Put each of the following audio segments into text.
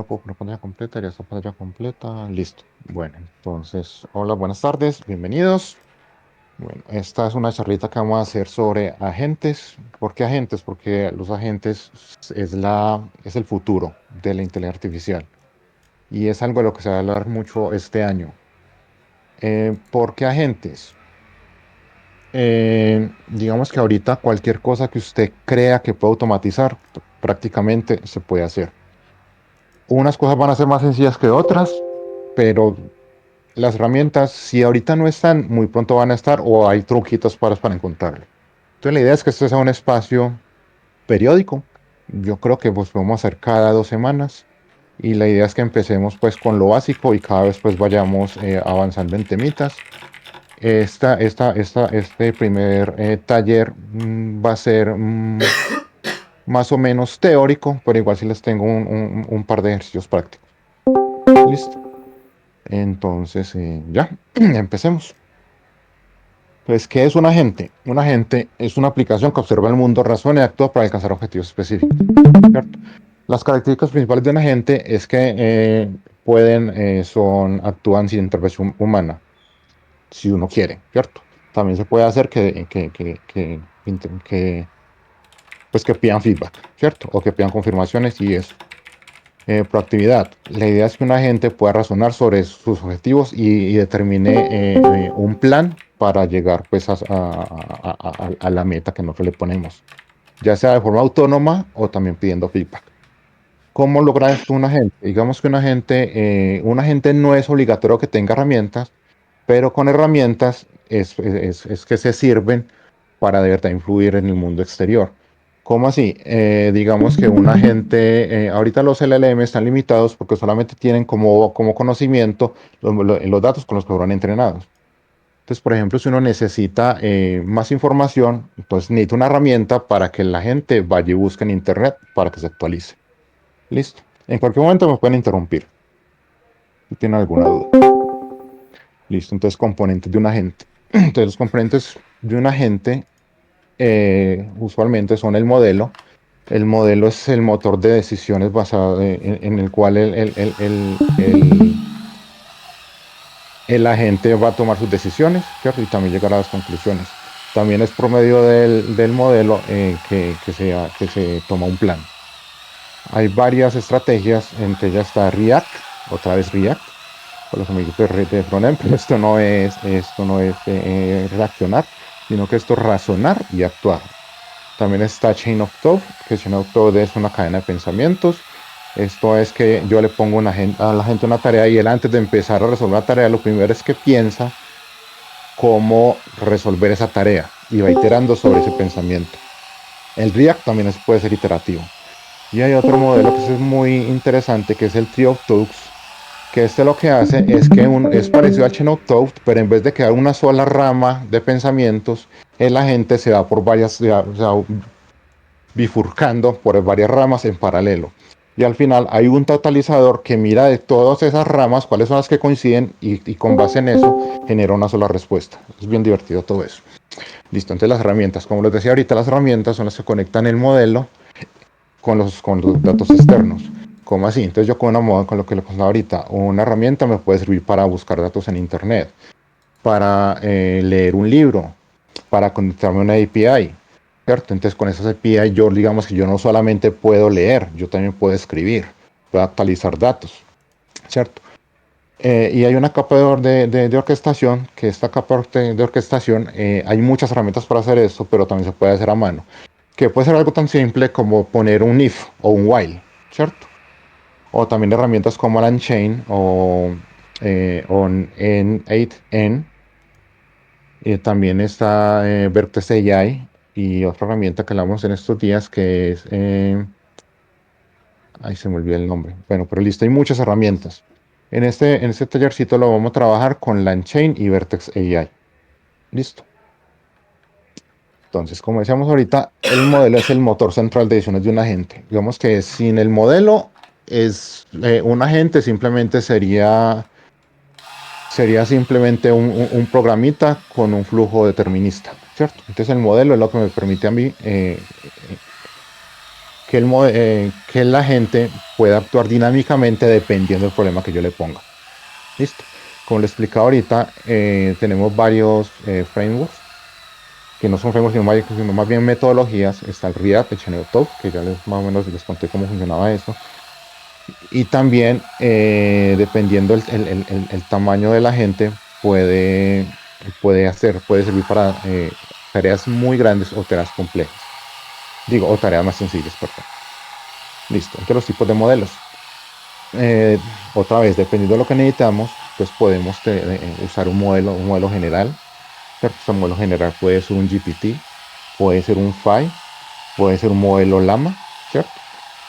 puedo poner pantalla completa, ya está pantalla completa, listo. Bueno, entonces, hola, buenas tardes, bienvenidos. Bueno, esta es una charlita que vamos a hacer sobre agentes. ¿Por qué agentes? Porque los agentes es el futuro de la inteligencia artificial y es algo de lo que se va a hablar mucho este año. ¿Por qué agentes? Digamos que ahorita cualquier cosa que usted crea que puede automatizar, prácticamente se puede hacer. Unas cosas van a ser más sencillas que otras, pero las herramientas, si ahorita no están, muy pronto van a estar o hay truquitos para encontrarlo. Entonces la idea es que esto sea un espacio periódico. Yo creo que pues podemos hacer cada 2 semanas y la idea es que empecemos pues con lo básico y cada vez pues vayamos avanzando en temitas. Este primer taller va a ser más o menos teórico, pero igual si les tengo un par de ejercicios prácticos. Listo. Entonces, ya, empecemos. Entonces, ¿qué es un agente? Un agente es una aplicación que observa el mundo, razona y actúa para alcanzar objetivos específicos. ¿Cierto? Las características principales de un agente es que actúan sin intervención humana, si uno quiere, ¿cierto? También se puede hacer pues que pidan feedback, ¿cierto? O que pidan confirmaciones y eso. Proactividad. La idea es que un agente pueda razonar sobre sus objetivos y determine un plan para llegar pues a la meta que nosotros le ponemos, ya sea de forma autónoma o también pidiendo feedback. ¿Cómo logra esto un agente? Digamos que un agente no es obligatorio que tenga herramientas, pero con herramientas es que se sirven para de verdad influir en el mundo exterior. ¿Cómo así? Digamos que un agente, ahorita los LLM están limitados porque solamente tienen como conocimiento los datos con los que fueron entrenados. Entonces, por ejemplo, si uno necesita más información, entonces necesita una herramienta para que la gente vaya y busque en Internet para que se actualice. Listo. En cualquier momento me pueden interrumpir si tienen alguna duda. Listo. Entonces, componentes de un agente. Entonces, los componentes de un agente usualmente son el modelo. El modelo es el motor de decisiones basado en el cual el agente va a tomar sus decisiones, ¿cierto? Y también llegar a las conclusiones. También es por medio del modelo que se toma un plan. Hay varias estrategias, entre ellas está React, otra vez React, por los amigos de frontend, pero esto no es reaccionar, sino que esto es razonar y actuar. También está Chain of Thought, que Chain of Thought es una cadena de pensamientos. Esto es que yo le pongo a la gente una tarea y él antes de empezar a resolver la tarea, lo primero es que piensa cómo resolver esa tarea y va iterando sobre ese pensamiento. El React también puede ser iterativo. Y hay otro modelo que es muy interesante, que es el Tree of Thoughts, que este lo que hace es que es parecido al Chain of Thought, pero en vez de quedar una sola rama de pensamientos, el agente se va por varias, o sea, bifurcando por varias ramas en paralelo. Y al final hay un totalizador que mira de todas esas ramas cuáles son las que coinciden y con base en eso genera una sola respuesta. Es bien divertido todo eso. Listo, entonces las herramientas, como les decía ahorita, las herramientas son las que conectan el modelo con los datos externos. ¿Cómo así? Entonces yo con lo que le contaba ahorita, una herramienta me puede servir para buscar datos en Internet, para leer un libro, para conectarme a una API, ¿cierto? Entonces con esas API yo digamos que yo no solamente puedo leer, yo también puedo escribir, puedo actualizar datos, ¿cierto? Y hay una capa de orquestación, que esta capa de orquestación, hay muchas herramientas para hacer eso, pero también se puede hacer a mano, que puede ser algo tan simple como poner un if o un while, ¿cierto? O también herramientas como LangChain o N8N. También está Vertex AI y otra herramienta que hablamos en estos días que es, ay, se me olvidó el nombre. Bueno, pero listo, hay muchas herramientas. En este tallercito lo vamos a trabajar con LangChain y Vertex AI. Listo. Entonces, como decíamos ahorita, el modelo es el motor central de decisiones de un agente. Digamos que sin el modelo, un agente simplemente sería simplemente un programita con un flujo determinista, ¿cierto? Entonces el modelo es lo que me permite a mí que la gente pueda actuar dinámicamente dependiendo del problema que yo le ponga. Listo. Como le explicaba ahorita, tenemos varios frameworks, que no son frameworks, sino más bien metodologías. Está el React, el Talk, que ya más o menos les conté cómo funcionaba eso. Y también, dependiendo el tamaño de la gente, puede servir para tareas muy grandes o tareas complejas. Digo, o tareas más sencillas, perdón. Listo. Entre los tipos de modelos. Eh, Otra vez, dependiendo de lo que necesitamos, pues podemos usar un modelo general. ¿Cierto? Este modelo general puede ser un GPT, puede ser un FAI, puede ser un modelo Llama, ¿cierto?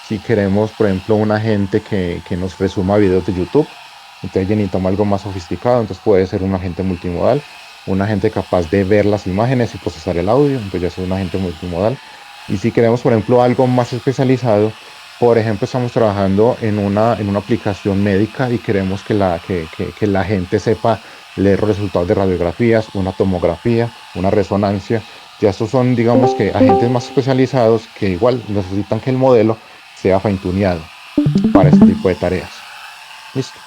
Si queremos, por ejemplo, un agente que nos resuma videos de YouTube, entonces ya necesitamos algo más sofisticado, entonces puede ser un agente multimodal, un agente capaz de ver las imágenes y procesar el audio, entonces ya es un agente multimodal. Y si queremos, por ejemplo, algo más especializado, por ejemplo, estamos trabajando en una aplicación médica y queremos que la gente sepa leer los resultados de radiografías, una tomografía, una resonancia. Ya estos son, digamos que, agentes más especializados que igual necesitan que el modelo sea fine-tuneado para este tipo de tareas. Listo.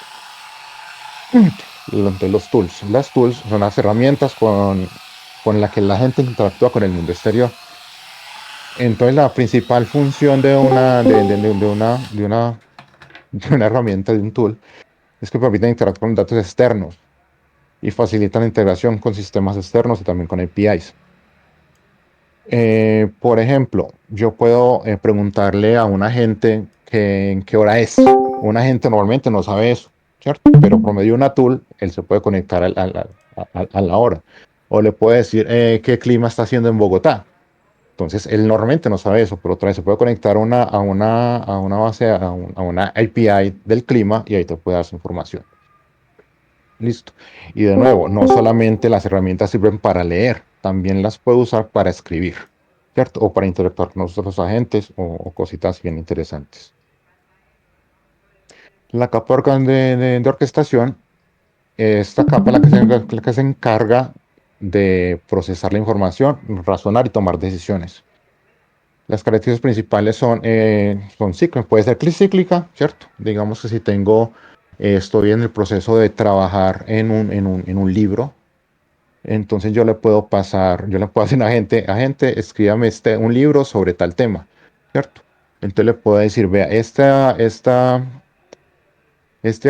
De los tools. Las tools son las herramientas con las que la gente interactúa con el mundo exterior. Entonces, la principal función de una herramienta, de un tool, es que permiten interactuar con datos externos y facilitan la integración con sistemas externos y también con APIs. Por ejemplo, yo puedo preguntarle a un agente en qué hora es. Un agente normalmente no sabe eso, ¿cierto? Pero por medio de una tool, él se puede conectar a la hora. O le puede decir qué clima está haciendo en Bogotá. Entonces, él normalmente no sabe eso, pero otra vez se puede conectar a una base, a una API del clima y ahí te puede dar su información. Listo. Y de nuevo, no solamente las herramientas sirven para leer, también las puedo usar para escribir, ¿cierto? O para interactuar con otros agentes o cositas bien interesantes. La capa de orquestación, esta capa es la que se encarga de procesar la información, razonar y tomar decisiones. Las características principales son cíclicas, puede ser cíclica, ¿cierto? Digamos que si estoy en el proceso de trabajar en un libro. Entonces yo le puedo decir a agente, escríbame un libro sobre tal tema, ¿cierto? Entonces le puedo decir, vea, este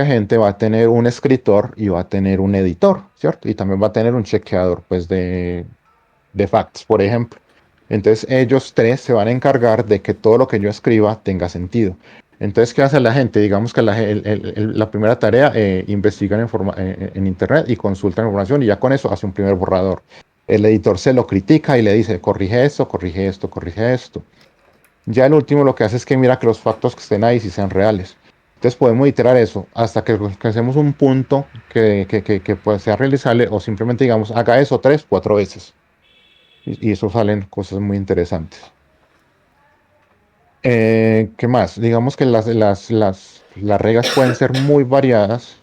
agente va a tener un escritor y va a tener un editor, ¿cierto? Y también va a tener un chequeador, pues, de facts, por ejemplo. Entonces ellos tres se van a encargar de que todo lo que yo escriba tenga sentido. Entonces, ¿qué hace la gente? Digamos que la primera tarea, investiga en internet y consulta información y ya con eso hace un primer borrador. El editor se lo critica y le dice, corrige esto, corrige esto, corrige esto. Ya el último lo que hace es que mira que los factos que estén ahí sí sean reales. Entonces podemos iterar eso hasta que alcancemos un punto que sea realizable o simplemente digamos, haga eso tres, cuatro veces. Y eso salen cosas muy interesantes. ¿Qué más? Digamos que las reglas pueden ser muy variadas.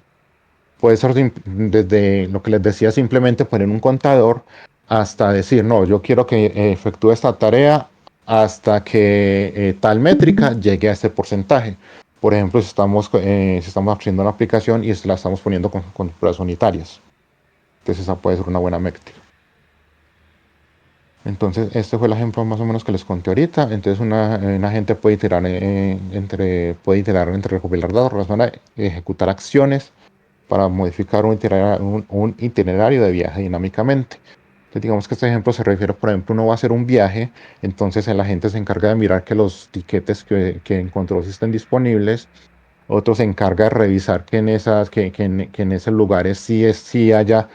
Puede ser desde lo que les decía, simplemente poner un contador hasta decir, no, yo quiero que efectúe esta tarea hasta que tal métrica llegue a este porcentaje. Por ejemplo, si estamos haciendo una aplicación y la estamos poniendo con pruebas unitarias. Entonces esa puede ser una buena métrica. Entonces, este fue el ejemplo más o menos que les conté ahorita. Entonces, una gente puede iterar entre recopilar datos, razonar, ejecutar acciones para modificar un itinerario de viaje dinámicamente. Entonces, digamos que este ejemplo se refiere, por ejemplo, uno va a hacer un viaje, entonces el agente se encarga de mirar que los tiquetes que encontró si estén disponibles. Otro se encarga de revisar que en esos lugares sí haya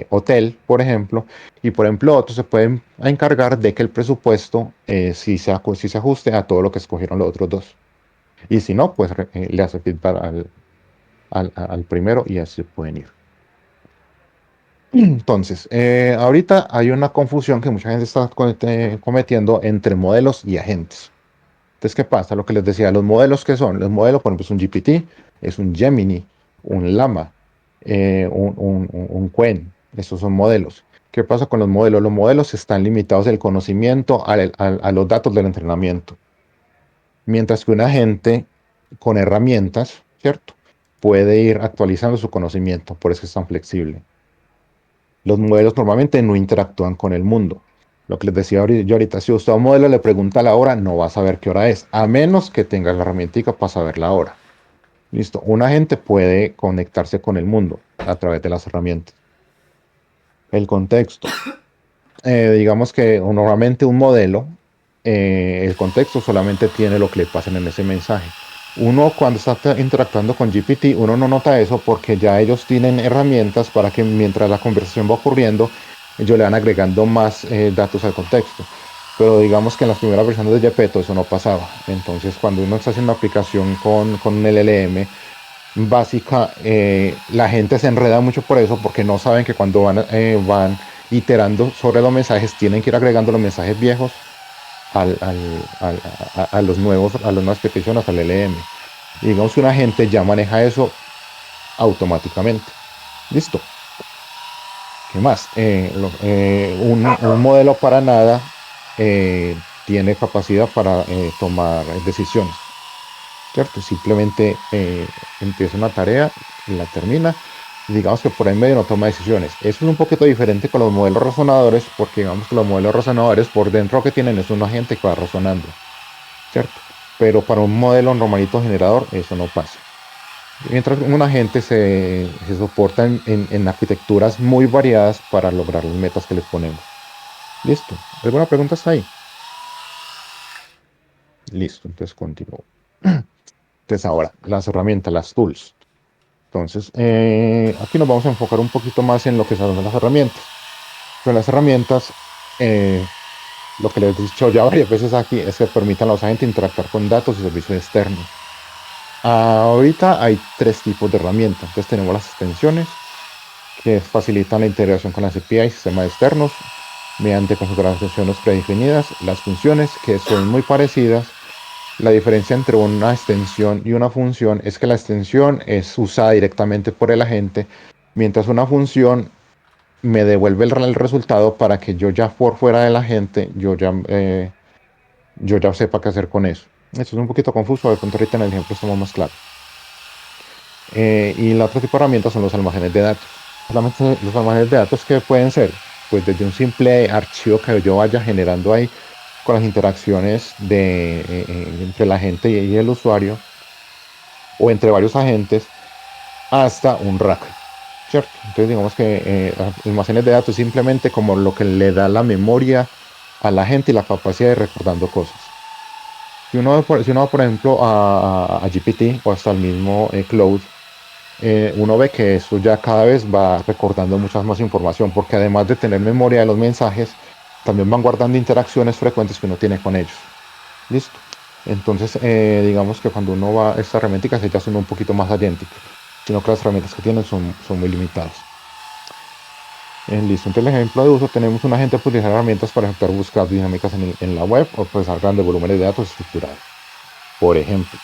hotel, por ejemplo. Y por ejemplo, otros se pueden encargar de que el presupuesto sí se ajuste a todo lo que escogieron los otros dos. Y si no, pues le hace feedback al primero y así pueden ir. Entonces, ahorita hay una confusión que mucha gente está cometiendo entre modelos y agentes. Entonces, ¿qué pasa? Lo que les decía, los modelos que son, los modelos, por ejemplo, es un GPT, es un Gemini, un Llama, un Qwen, esos son modelos. ¿Qué pasa con los modelos? Los modelos están limitados el conocimiento a los datos del entrenamiento. Mientras que un agente con herramientas, ¿cierto? Puede ir actualizando su conocimiento, por eso es tan flexible. Los modelos normalmente no interactúan con el mundo. Lo que les decía yo ahorita, si usted a un modelo le pregunta la hora, no va a saber qué hora es, a menos que tenga la herramienta para saber la hora. Listo. Un agente puede conectarse con el mundo a través de las herramientas. El contexto. Digamos que normalmente un modelo, el contexto solamente tiene lo que le pasan en ese mensaje. Uno cuando está interactuando con GPT, uno no nota eso porque ya ellos tienen herramientas para que mientras la conversación va ocurriendo, ellos le van agregando más datos al contexto. Pero digamos que en las primeras versiones de Gepetto eso no pasaba. Entonces cuando uno está haciendo una aplicación con un LLM básica, la gente se enreda mucho por eso porque no saben que cuando van iterando sobre los mensajes tienen que ir agregando los mensajes viejos a los nuevos, a las nuevas peticiones al LM. Y digamos que una gente ya maneja eso automáticamente. Listo. ¿Qué más? Un modelo para nada tiene capacidad para tomar decisiones, ¿cierto? Simplemente empieza una tarea y la termina. Y digamos que por ahí medio no toma decisiones. Eso es un poquito diferente con los modelos razonadores, porque digamos que los modelos razonadores por dentro que tienen es un agente que va razonando, ¿cierto? Pero para un modelo normalito generador eso no pasa. Mientras un agente se soporta en arquitecturas muy variadas para lograr las metas que les ponemos. Listo. ¿Alguna pregunta hasta ahí? Listo, entonces continúo. Entonces ahora, las herramientas, las tools. Entonces, aquí nos vamos a enfocar un poquito más en lo que son las herramientas. Pero las herramientas, eh, lo que les he dicho ya varias veces aquí, es que permitan a los agentes interactuar con datos y servicios externos. Ahorita hay tres tipos de herramientas. Entonces tenemos las extensiones, que facilitan la integración con las API y sistemas externos mediante configuraciones predefinidas. Las funciones, que son muy parecidas. La diferencia entre una extensión y una función es que la extensión es usada directamente por el agente, mientras una función me devuelve el resultado para que yo ya por fuera del agente, yo ya sepa qué hacer con eso. Esto es un poquito confuso, de pronto ahorita en el ejemplo estamos más claros. Y la otra tipo de herramientas son los almacenes de datos. Solamente los almacenes de datos que pueden ser, pues desde un simple archivo que yo vaya generando ahí con las interacciones entre el agente y el usuario, o entre varios agentes, hasta un rack, ¿cierto? Entonces digamos que almacenes de datos es simplemente como lo que le da la memoria a la gente y la capacidad de recordando cosas. Si uno va, por ejemplo, a GPT o hasta el mismo Cloud, uno ve que eso ya cada vez va recordando mucha más información, porque además de tener memoria de los mensajes, también van guardando interacciones frecuentes que uno tiene con ellos. Listo. Entonces, digamos que cuando uno va a esta herramienta, ya son un poquito más idénticas, sino que las herramientas que tienen son muy limitadas. Listo. Entonces, el ejemplo de uso, tenemos un agente para utilizar herramientas para ejecutar búsquedas dinámicas en la web o procesar grandes volúmenes de datos estructurados, por ejemplo.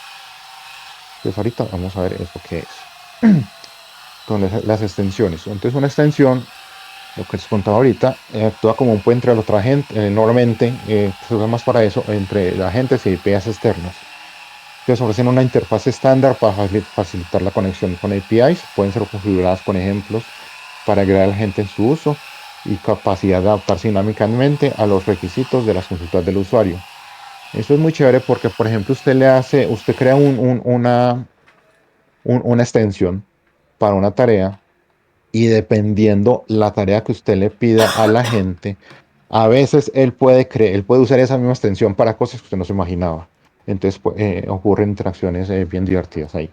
Entonces, ahorita vamos a ver eso que es. Entonces, las extensiones. Entonces, una extensión, lo que les contaba ahorita, actúa como un puente entre otra gente. Normalmente se usa más para eso entre agentes y APIs externos. Entonces ofrecen una interfaz estándar para facilitar la conexión con APIs. Pueden ser configuradas con ejemplos para agregar a la gente en su uso y capacidad de adaptarse dinámicamente a los requisitos de las consultas del usuario. Eso es muy chévere porque, por ejemplo, usted crea una extensión para una tarea y dependiendo la tarea que usted le pida a la gente, a veces él puede usar esa misma extensión para cosas que usted no se imaginaba. Entonces ocurren interacciones bien divertidas ahí.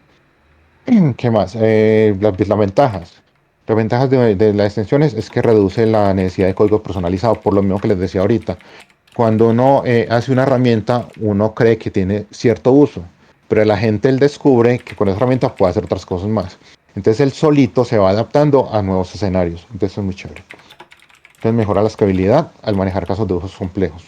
¿Qué más? Las ventajas. Las ventajas de las extensiones es que reduce la necesidad de código personalizado, por lo mismo que les decía ahorita. Cuando uno hace una herramienta, uno cree que tiene cierto uso, pero la gente él descubre que con esa herramienta puede hacer otras cosas más. Entonces él solito se va adaptando a nuevos escenarios. Entonces es muy chévere. Entonces mejora la escalabilidad al manejar casos de usos complejos.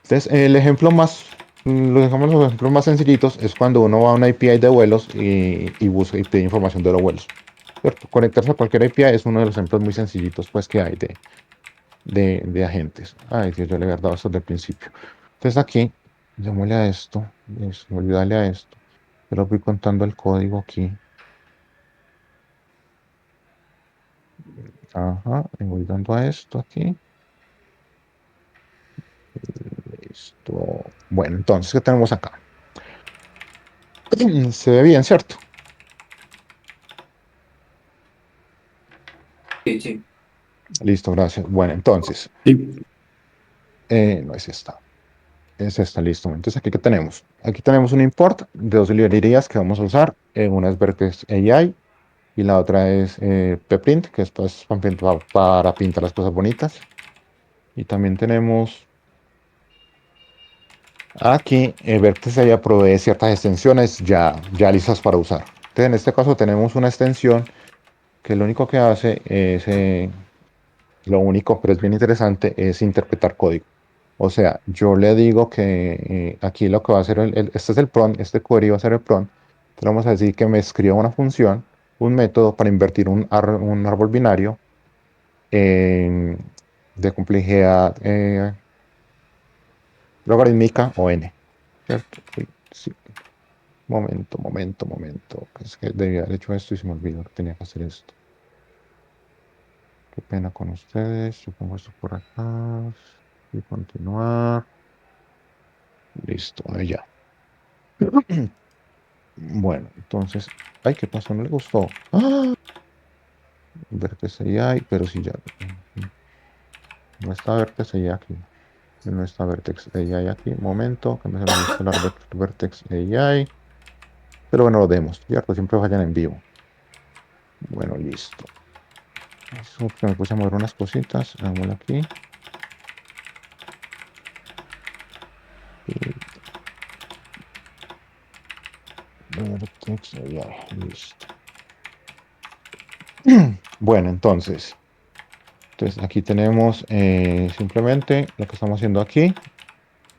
Entonces el ejemplo más, los ejemplos más sencillitos es cuando uno va a una API de vuelos y busca y pide información de los vuelos. ¿Cierto? Conectarse a cualquier API es uno de los ejemplos muy sencillitos pues, que hay de agentes. Ay, Dios, yo le había dado esto desde el principio. Entonces aquí Démosle a esto, listo, olvídale a esto. Pero voy contando el código aquí. Ajá, le voy dando a esto aquí. Listo. Bueno, entonces, ¿qué tenemos acá? Se ve bien, ¿cierto? Sí, sí. Listo, gracias. Bueno, entonces, Sí. no es esta. Es esta, listo. Entonces, ¿aquí qué tenemos? Aquí tenemos un import de dos librerías que vamos a usar. Una es Vertex AI y la otra es pprint, que es pues, para pintar las cosas bonitas. Y también tenemos aquí, Vertex AI provee ciertas extensiones ya listas para usar. Entonces, en este caso tenemos una extensión que lo único que hace es, lo único, pero es bien interesante, es interpretar código. O sea, yo le digo que aquí lo que va a hacer, este es el prompt, este query va a ser el prompt. Entonces vamos a decir que me escriba una función, un método para invertir un árbol binario en- de complejidad logarítmica o n. ¿Cierto? Uy, sí. Momento. Es que debía haber hecho esto y se me olvidó que tenía que hacer esto. Qué pena con ustedes. Yo pongo esto por acá y continuar. Listo, ahí ya. Bueno, entonces, ay, ¿qué pasó? No le gustó. ¡Ah! Vértice y hay, pero sí ya. No está vértice y aquí. No está vertex AI aquí. Momento, que me se me olvidó instalar vertex AI. Pero bueno, lo demos, ¿cierto? Siempre vayan en vivo. Bueno, listo. Eso que me puse a mover unas cositas. Hagámoslo aquí. Y vertex AI. Listo. Bueno, entonces aquí tenemos simplemente lo que estamos haciendo aquí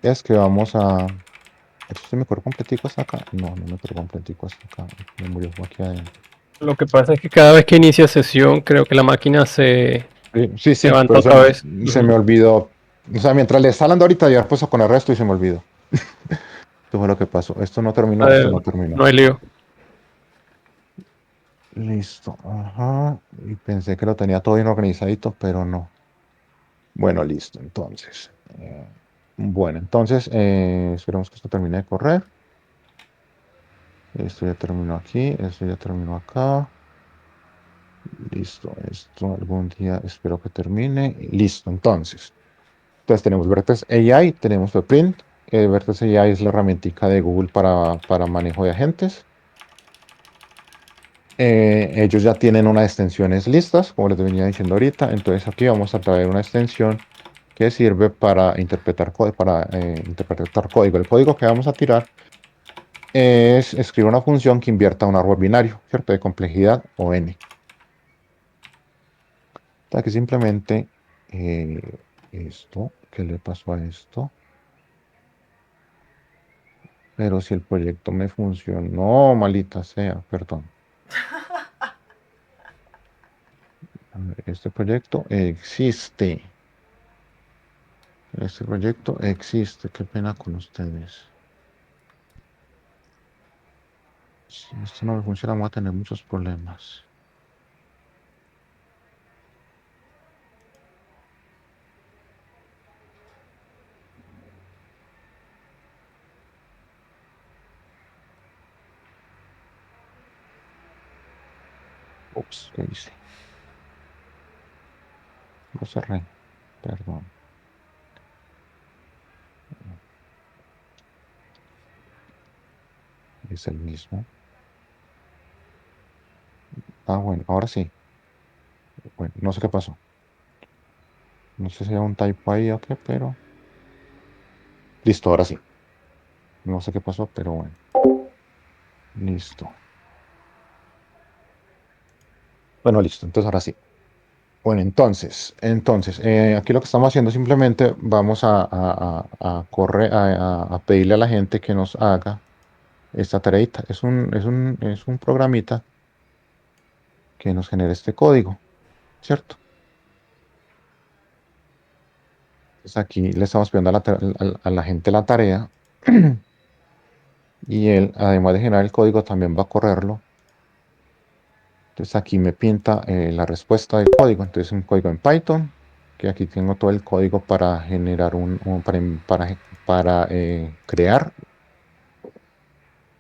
es que vamos a. ¿Esto se me corre completico hasta acá? No, no me corre completico hasta acá. Me murió aquí adentro. Lo que pasa es que cada vez que inicia sesión, creo que la máquina se Sí, sí, levanta pero otra vez. se me olvidó. O sea, mientras le está hablando ahorita, ya puesto con el resto y se me olvidó. Esto fue lo que pasó. Esto no terminó, esto no No terminó. hay lío. Listo. Ajá. Y pensé que lo tenía todo bien organizadito, pero no. Bueno, listo. Entonces. Bueno, entonces, esperemos que esto termine de correr. Esto ya terminó aquí, esto ya terminó acá. Listo, esto algún día espero que termine. Listo, entonces tenemos Vertex AI, tenemos Print. Vertex AI es la herramientica de Google para manejo de agentes. Ellos ya tienen unas extensiones listas, como les venía diciendo ahorita. Entonces aquí vamos a traer una extensión que sirve para interpretar código. El código que vamos a tirar es escribir una función que invierta un árbol binario, ¿cierto? De complejidad o n. Sea que simplemente esto, ¿qué le pasó a esto? Pero si el proyecto me funcionó, malita sea, perdón. A ver, este proyecto existe. Este proyecto existe. Qué pena con ustedes. Si esto no me funciona, vamos a tener muchos problemas. Ups, ¿qué hice? Lo cerré. Perdón. Es el mismo. Ah, bueno, ahora sí. Bueno, no sé qué pasó. No sé si hay un typo ahí o qué, pero listo, ahora sí. No sé qué pasó, pero bueno. Listo. Bueno, listo. Entonces ahora sí. Bueno, aquí lo que estamos haciendo simplemente vamos a correr, a pedirle a la gente que nos haga esta tareita. Es un programita que nos genera este código, ¿cierto? Entonces aquí le estamos pidiendo a la gente la tarea. Y él, además de generar el código, también va a correrlo. Entonces aquí me pinta la respuesta del código. Entonces un código en Python, que aquí tengo todo el código para generar para crear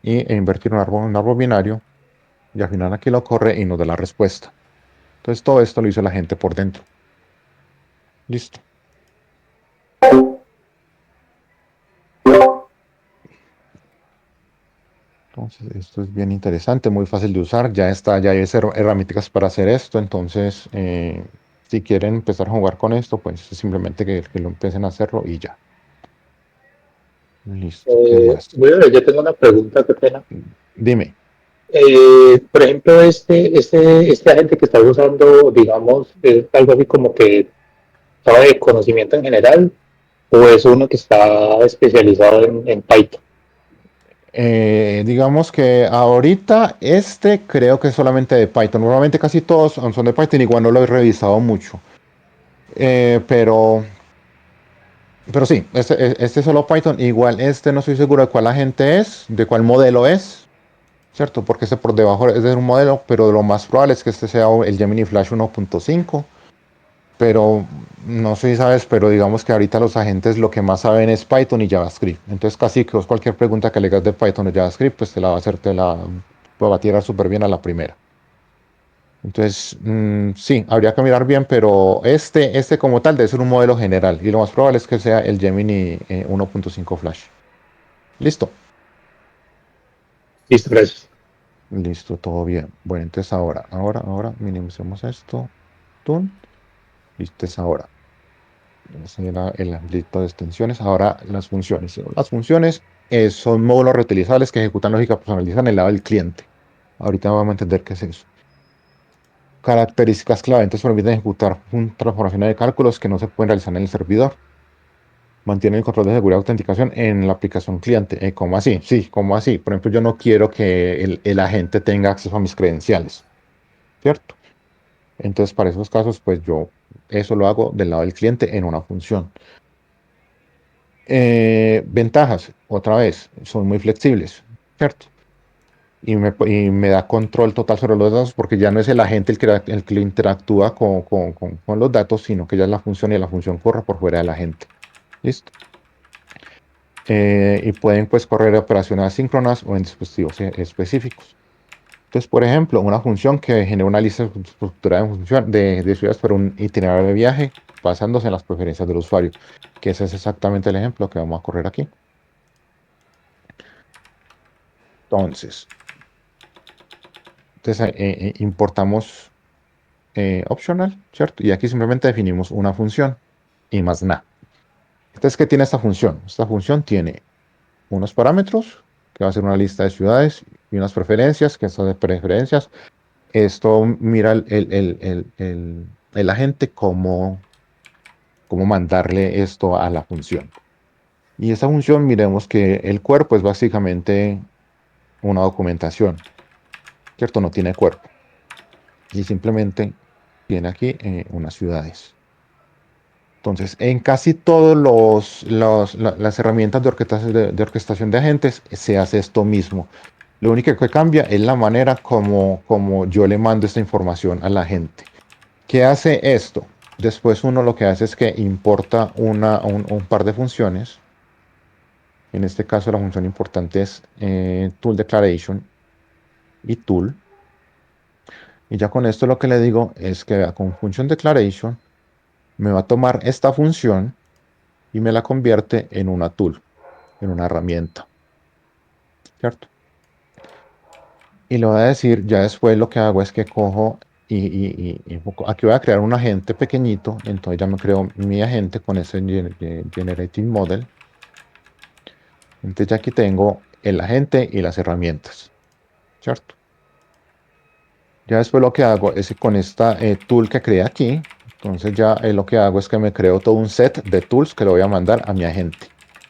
e invertir un árbol binario. Y al final aquí lo corre y nos da la respuesta. Entonces todo esto lo hizo la gente por dentro. Listo. Entonces esto es bien interesante, muy fácil de usar. Ya está, ya hay herramientas para hacer esto. Entonces, si quieren empezar a jugar con esto, pues simplemente que lo empiecen a hacerlo y ya. Listo. ¿Qué más? Bueno, yo tengo una pregunta, qué pena. Dime. Por ejemplo, este agente que estás usando, digamos, es algo así como que sabe de conocimiento en general o es uno que está especializado en Python. Digamos que ahorita este creo que es solamente de Python. Normalmente casi todos son de Python, igual no lo he revisado mucho. Eh, pero, pero sí, este es solo Python. Igual este no estoy seguro de cuál agente es, de cuál modelo es, ¿cierto? Porque este por debajo es de un modelo, pero lo más probable es que este sea el Gemini Flash 1.5. Pero no sé si sabes, pero digamos que ahorita los agentes lo que más saben es Python y JavaScript. Entonces casi que vos cualquier pregunta que le hagas de Python o JavaScript, pues te la va a hacer, lo va a tirar súper bien a la primera. Entonces, sí, habría que mirar bien, pero este como tal debe ser un modelo general y lo más probable es que sea el Gemini 1.5 Flash. Listo, Listo, gracias. listo, todo bien. Bueno, entonces ahora minimicemos esto. Tun. Listo, es ahora. Ese era el amplito de extensiones. Ahora las funciones. Las funciones son módulos reutilizables que ejecutan lógica personalizada en el lado del cliente. Ahorita vamos a entender qué es eso. Características clave. Entonces permiten ejecutar transformaciones de cálculos que no se pueden realizar en el servidor. Mantienen el control de seguridad y autenticación en la aplicación cliente. ¿Cómo así? Sí, ¿cómo así? Por ejemplo, yo no quiero que el agente tenga acceso a mis credenciales, ¿cierto? Entonces, para esos casos, pues yo eso lo hago del lado del cliente en una función. Ventajas, otra vez, son muy flexibles, ¿cierto? Y me da control total sobre los datos porque ya no es el agente el que interactúa con los datos, sino que ya es la función y la función corre por fuera del agente. ¿Listo? Y pueden pues correr operaciones asíncronas o en dispositivos específicos. Entonces, por ejemplo, una función que genera una lista estructurada de ciudades para un itinerario de viaje basándose en las preferencias del usuario, que ese es exactamente el ejemplo que vamos a correr aquí. Entonces, importamos optional, ¿cierto? Y aquí simplemente definimos una función y más nada. Entonces, ¿qué tiene esta función? Esta función tiene unos parámetros, que va a ser una lista de ciudades, y unas preferencias, que son de preferencias. Esto mira el agente cómo mandarle esto a la función. Y esta función, miremos que el cuerpo es básicamente una documentación, ¿cierto? No tiene cuerpo. Y simplemente tiene aquí unas ciudades. Entonces, en casi todas las herramientas de orquestación de agentes se hace esto mismo. Lo único que cambia es la manera como yo le mando esta información a la gente. ¿Qué hace esto? Después uno lo que hace es que importa un par de funciones. En este caso la función importante es tool declaration y tool. Y ya con esto lo que le digo es que vea, con function declaration me va a tomar esta función y me la convierte en una tool, en una herramienta, ¿cierto? Y le voy a decir, ya después lo que hago es que cojo aquí voy a crear un agente pequeñito, entonces ya me creo mi agente con ese Generating Model. Entonces ya aquí tengo el agente y las herramientas, ¿cierto? Ya después lo que hago es que con esta tool que creé aquí, entonces ya lo que hago es que me creo todo un set de tools que le voy a mandar a mi agente.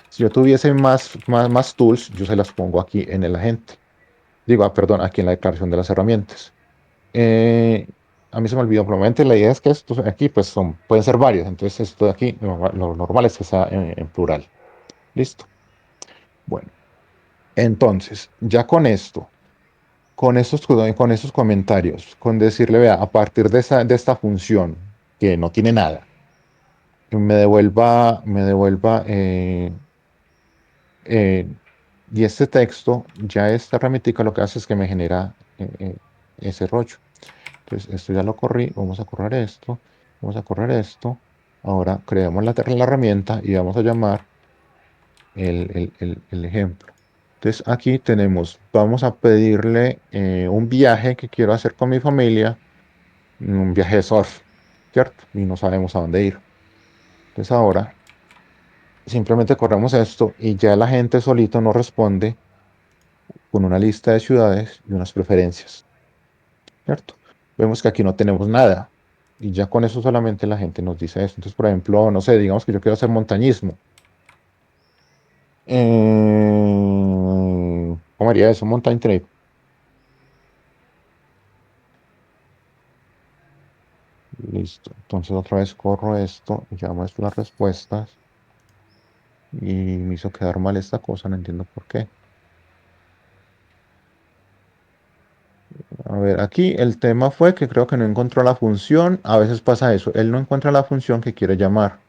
Si yo tuviese más tools, yo se las pongo aquí en el agente. Digo, perdón, aquí en la declaración de las herramientas. Eh, a mí se me olvidó, probablemente la idea es que estos aquí pues pueden ser varios, entonces esto de aquí lo normal es que sea en plural. Listo. Bueno, entonces, ya con estos comentarios, con decirle, vea, a partir de esta función que no tiene nada, eh, y este texto, ya esta herramientica lo que hace es que me genera ese rollo. Entonces, esto ya lo corrí, vamos a correr esto. Ahora creamos la herramienta y vamos a llamar el ejemplo. Entonces, aquí tenemos, vamos a pedirle un viaje que quiero hacer con mi familia, un viaje de surf, ¿cierto? Y no sabemos a dónde ir. Entonces, ahora simplemente corremos esto y ya la gente solito nos responde con una lista de ciudades y unas preferencias, ¿cierto? Vemos que aquí no tenemos nada y ya con eso solamente la gente nos dice eso. Entonces, por ejemplo, no sé, digamos que yo quiero hacer montañismo. ¿Cómo haría eso? Mountain trip. Listo. Entonces otra vez corro esto, ya muestro las respuestas y me hizo quedar mal esta cosa, no entiendo por qué. A ver, aquí el tema fue que creo que no encontró la función. A veces pasa eso, él no encuentra la función que quiere llamar.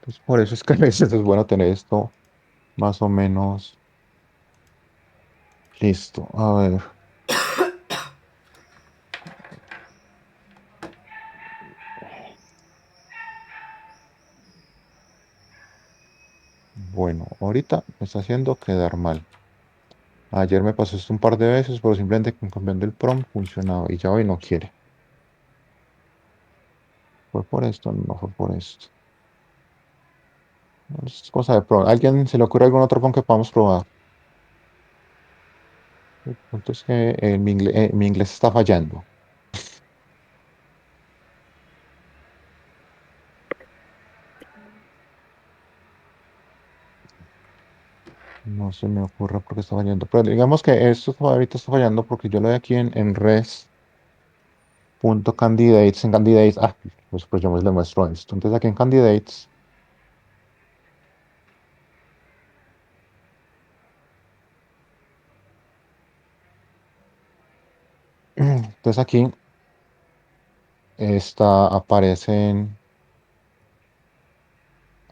Entonces por eso es que a veces es bueno tener esto más o menos listo. A ver, bueno, ahorita me está haciendo quedar mal. Ayer me pasó esto un par de veces, pero simplemente con cambiando el prompt funcionaba y ya hoy no quiere. ¿Fue por esto? No fue por esto. Es cosa de prompt. ¿Alguien se le ocurre algún otro prompt que podamos probar? El punto es que mi inglés está fallando. No se me ocurre por qué está fallando. Pero digamos que esto ahorita está fallando porque yo lo doy aquí en res.candidates, en candidates. Ah, pues yo les muestro esto. Entonces aquí en candidates, entonces aquí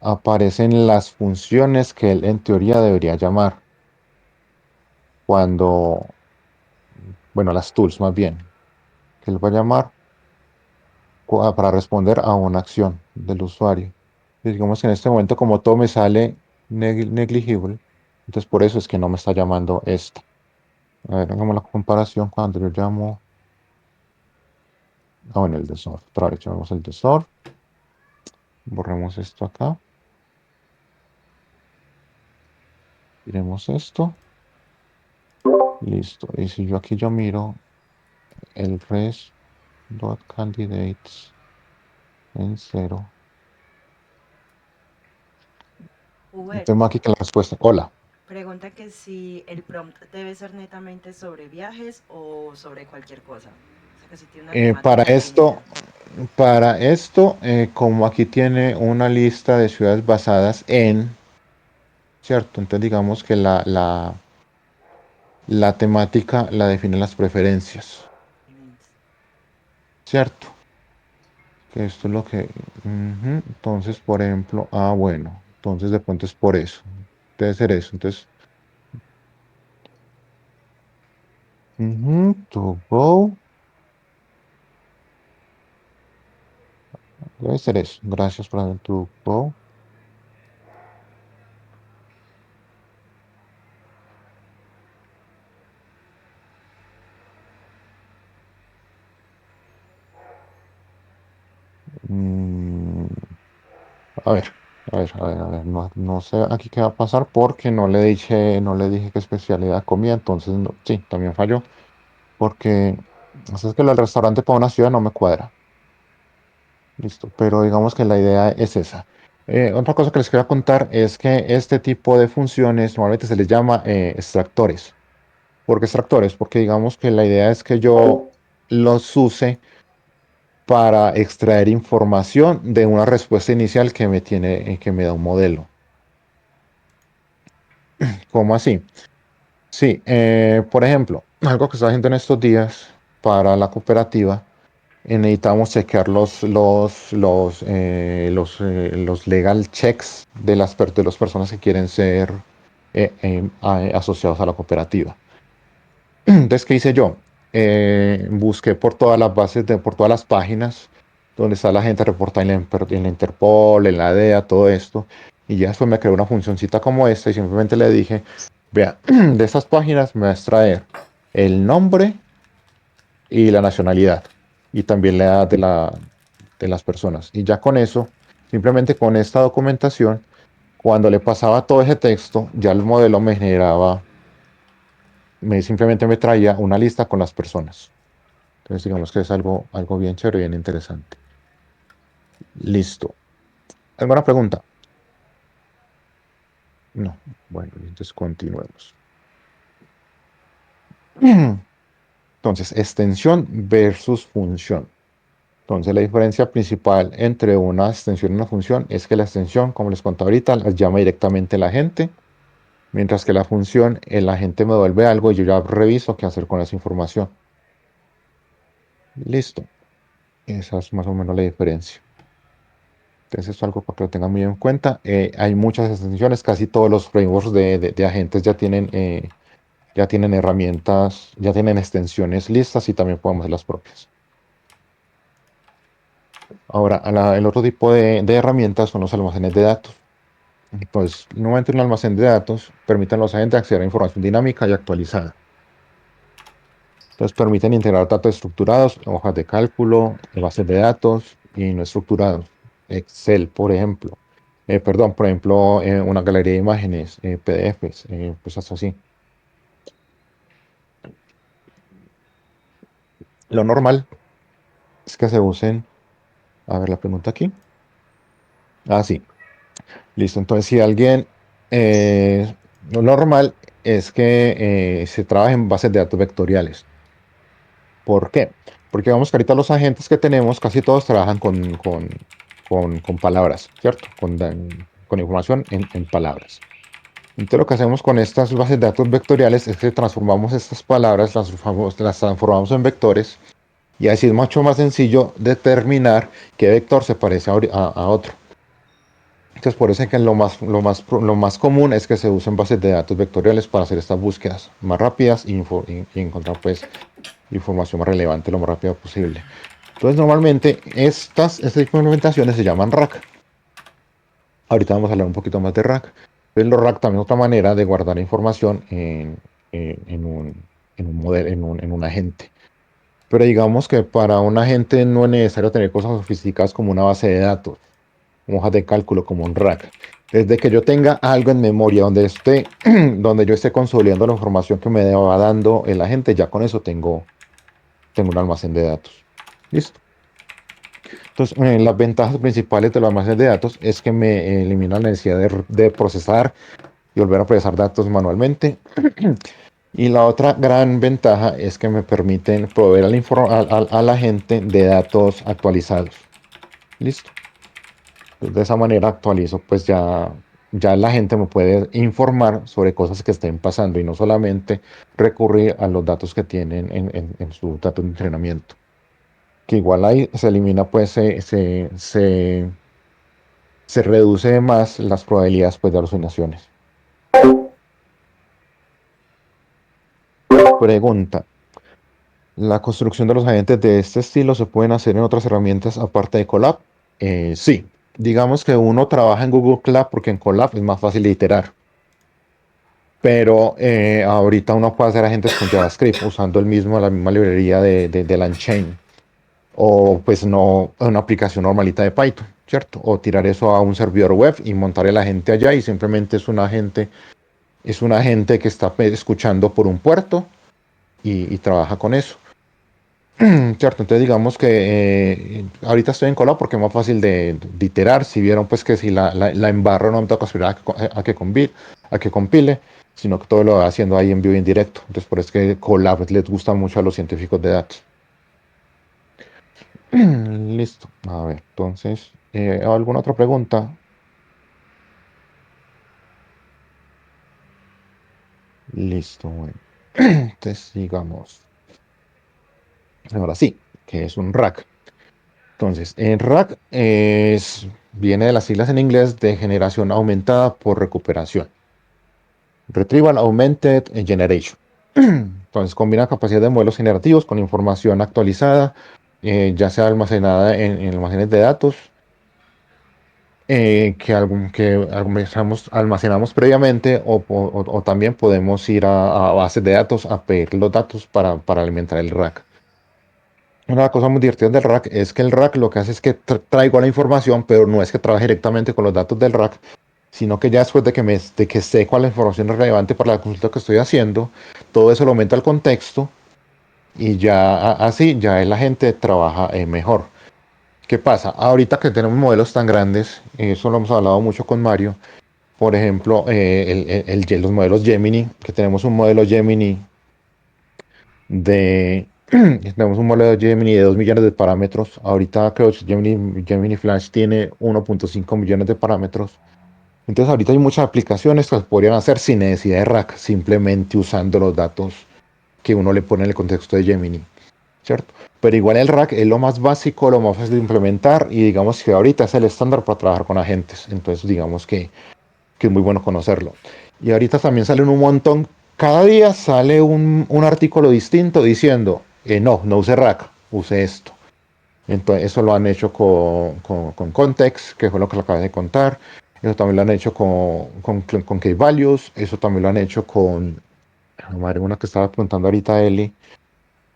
aparecen las funciones que él en teoría debería llamar cuando, bueno, las tools más bien, que él va a llamar para responder a una acción del usuario. Y digamos que en este momento, como todo me sale negligible, entonces por eso es que no me está llamando esta. A ver, hagamos la comparación cuando yo llamo, bueno, el de sort. Otra vez llamamos el de sort, borremos esto acá, miremos esto, listo. Y si yo aquí yo miro el res.candidates en cero, Uber, tengo aquí que la respuesta, hola. pregunta que si el prompt debe ser netamente sobre viajes o sobre cualquier cosa. O sea, que si tiene una Eh, para temática definida. esto, como aquí tiene una lista de ciudades basadas en, ¿cierto? Entonces digamos que la temática la definen las preferencias, ¿cierto? Que esto es lo que... ujú. Entonces, por ejemplo, bueno, entonces de pronto es por eso. Debe ser eso. Entonces, to go, debe ser eso. Gracias por haber to go. Mm, a ver, a ver, no sé aquí qué va a pasar porque no le dije qué especialidad comía, entonces sí, también falló, porque o sea, es que lo del restaurante para una ciudad no me cuadra, listo, pero digamos que la idea es esa. Otra cosa que les quiero contar es que este tipo de funciones normalmente se les llama extractores. ¿Por qué extractores? Porque digamos que la idea es que yo los use para extraer información de una respuesta inicial que me da un modelo. ¿Cómo así? Sí, por ejemplo, algo que está haciendo en estos días para la cooperativa, necesitamos chequear los legal checks de de las personas que quieren ser asociados a la cooperativa. Entonces, ¿qué hice yo? Busqué por todas las bases, por todas las páginas donde está la gente reportada en la Interpol, en la DEA, todo esto. Y ya después me creé una funcioncita como esta y simplemente le dije, vea, de estas páginas me va a extraer el nombre y la nacionalidad y también la edad de las personas. Y ya con eso, simplemente con esta documentación, cuando le pasaba todo ese texto, ya el modelo me generaba, simplemente me traía una lista con las personas. Entonces, digamos que es algo bien chévere, bien interesante. Listo. ¿Alguna pregunta? No. Bueno, entonces continuemos. Entonces, extensión versus función. Entonces, la diferencia principal entre una extensión y una función es que la extensión, como les contaba ahorita, las llama directamente la gente, mientras que la función, el agente me devuelve algo y yo ya reviso qué hacer con esa información. Listo. Esa es más o menos la diferencia. Entonces, esto es algo para que lo tengan muy en cuenta. Hay muchas extensiones, casi todos los frameworks de agentes ya tienen herramientas, ya tienen extensiones listas y también podemos hacer las propias. Ahora, el otro tipo de herramientas son los almacenes de datos. Pues, nuevamente un almacén de datos permite a los agentes acceder a información dinámica y actualizada. Entonces, permiten integrar datos estructurados, hojas de cálculo, bases de datos y no estructurados. Excel, por ejemplo. Perdón, por ejemplo, una galería de imágenes, PDFs, cosas así. Lo normal es que se usen. A ver la pregunta aquí. Ah, sí. Listo. Entonces, si alguien. Lo normal es que se trabaje en bases de datos vectoriales. ¿Por qué? Porque vamos que ahorita los agentes que tenemos, casi todos trabajan con palabras, ¿cierto? Con información en palabras. Entonces, lo que hacemos con estas bases de datos vectoriales es que transformamos estas palabras, las transformamos en vectores y así es mucho más sencillo determinar qué vector se parece a otro. Entonces, por eso es que lo más común es que se usen bases de datos vectoriales para hacer estas búsquedas más rápidas y encontrar pues información más relevante lo más rápido posible. Entonces, normalmente este tipo de implementaciones se llaman RAC. Ahorita vamos a hablar un poquito más de RAC. Entonces, los RAC también es otra manera de guardar información en un modelo, en un agente. Pero digamos que para un agente no es necesario tener cosas sofisticadas como una base de datos, hojas de cálculo, como un RAC. Desde que yo tenga algo en memoria donde yo esté consolidando la información que me va dando el agente, ya con eso tengo un almacén de datos. ¿Listo? Entonces, las ventajas principales de los almacenes de datos es que me eliminan la necesidad de procesar y volver a procesar datos manualmente. Y la otra gran ventaja es que me permiten proveer a la gente de datos actualizados. ¿Listo? Entonces, de esa manera actualizo, pues ya la gente me puede informar sobre cosas que estén pasando y no solamente recurrir a los datos que tienen en su dato de entrenamiento. Que igual ahí se elimina, pues se reduce más las probabilidades pues, de alucinaciones. Pregunta. ¿La construcción de los agentes de este estilo se pueden hacer en otras herramientas aparte de Colab? Sí. Digamos que uno trabaja en Google Colab porque en Colab es más fácil de iterar. Pero ahorita uno puede hacer agentes con JavaScript usando la misma librería de Langchain. O pues no, una aplicación normalita de Python, ¿cierto? O tirar eso a un servidor web y montar el agente allá y simplemente es un agente que está escuchando por un puerto y trabaja con eso. Cierto, entonces digamos que ahorita estoy en cola porque es más fácil de iterar. Si vieron pues que si la embarro no me toca esperar a que compile, sino que todo lo va haciendo ahí en vivo y en directo. Entonces por eso es que Colab les gusta mucho a los científicos de datos. Listo. A ver, entonces, ¿alguna otra pregunta? Listo, bueno. Entonces, digamos, ahora sí, que es un rack. Entonces, el rack viene de las siglas en inglés de generación aumentada por recuperación. Retrieval Augmented Generation. Entonces, combina capacidad de modelos generativos con información actualizada, ya sea almacenada en almacenes de datos, almacenamos previamente, o también podemos ir a bases de datos a pedir los datos para alimentar el rack. Una cosa muy divertida del rack es que el rack lo que hace es que traigo la información, pero no es que trabaje directamente con los datos del rack, sino que ya después de que sé cuál es la información es relevante para la consulta que estoy haciendo, todo eso lo aumenta al contexto y ya así ya la gente trabaja mejor. ¿Qué pasa? Ahorita que tenemos modelos tan grandes, eso lo hemos hablado mucho con Mario, por ejemplo, los modelos Gemini, que tenemos un modelo Gemini tenemos un modelo Gemini de 2 millones de parámetros. Ahorita creo que Gemini Flash tiene 1.5 millones de parámetros. Entonces ahorita hay muchas aplicaciones que se podrían hacer sin necesidad de rack, simplemente usando los datos que uno le pone en el contexto de Gemini, ¿cierto? Pero igual el rack es lo más básico, lo más fácil de implementar y digamos que ahorita es el estándar para trabajar con agentes. Entonces digamos que es muy bueno conocerlo. Y ahorita también salen un montón, cada día sale un artículo distinto diciendo, no use rack, use esto. Entonces, eso lo han hecho con Context, que fue lo que le acabé de contar. Eso también lo han hecho con Key Values. Eso también lo han hecho con, madre, una que estaba preguntando ahorita Eli.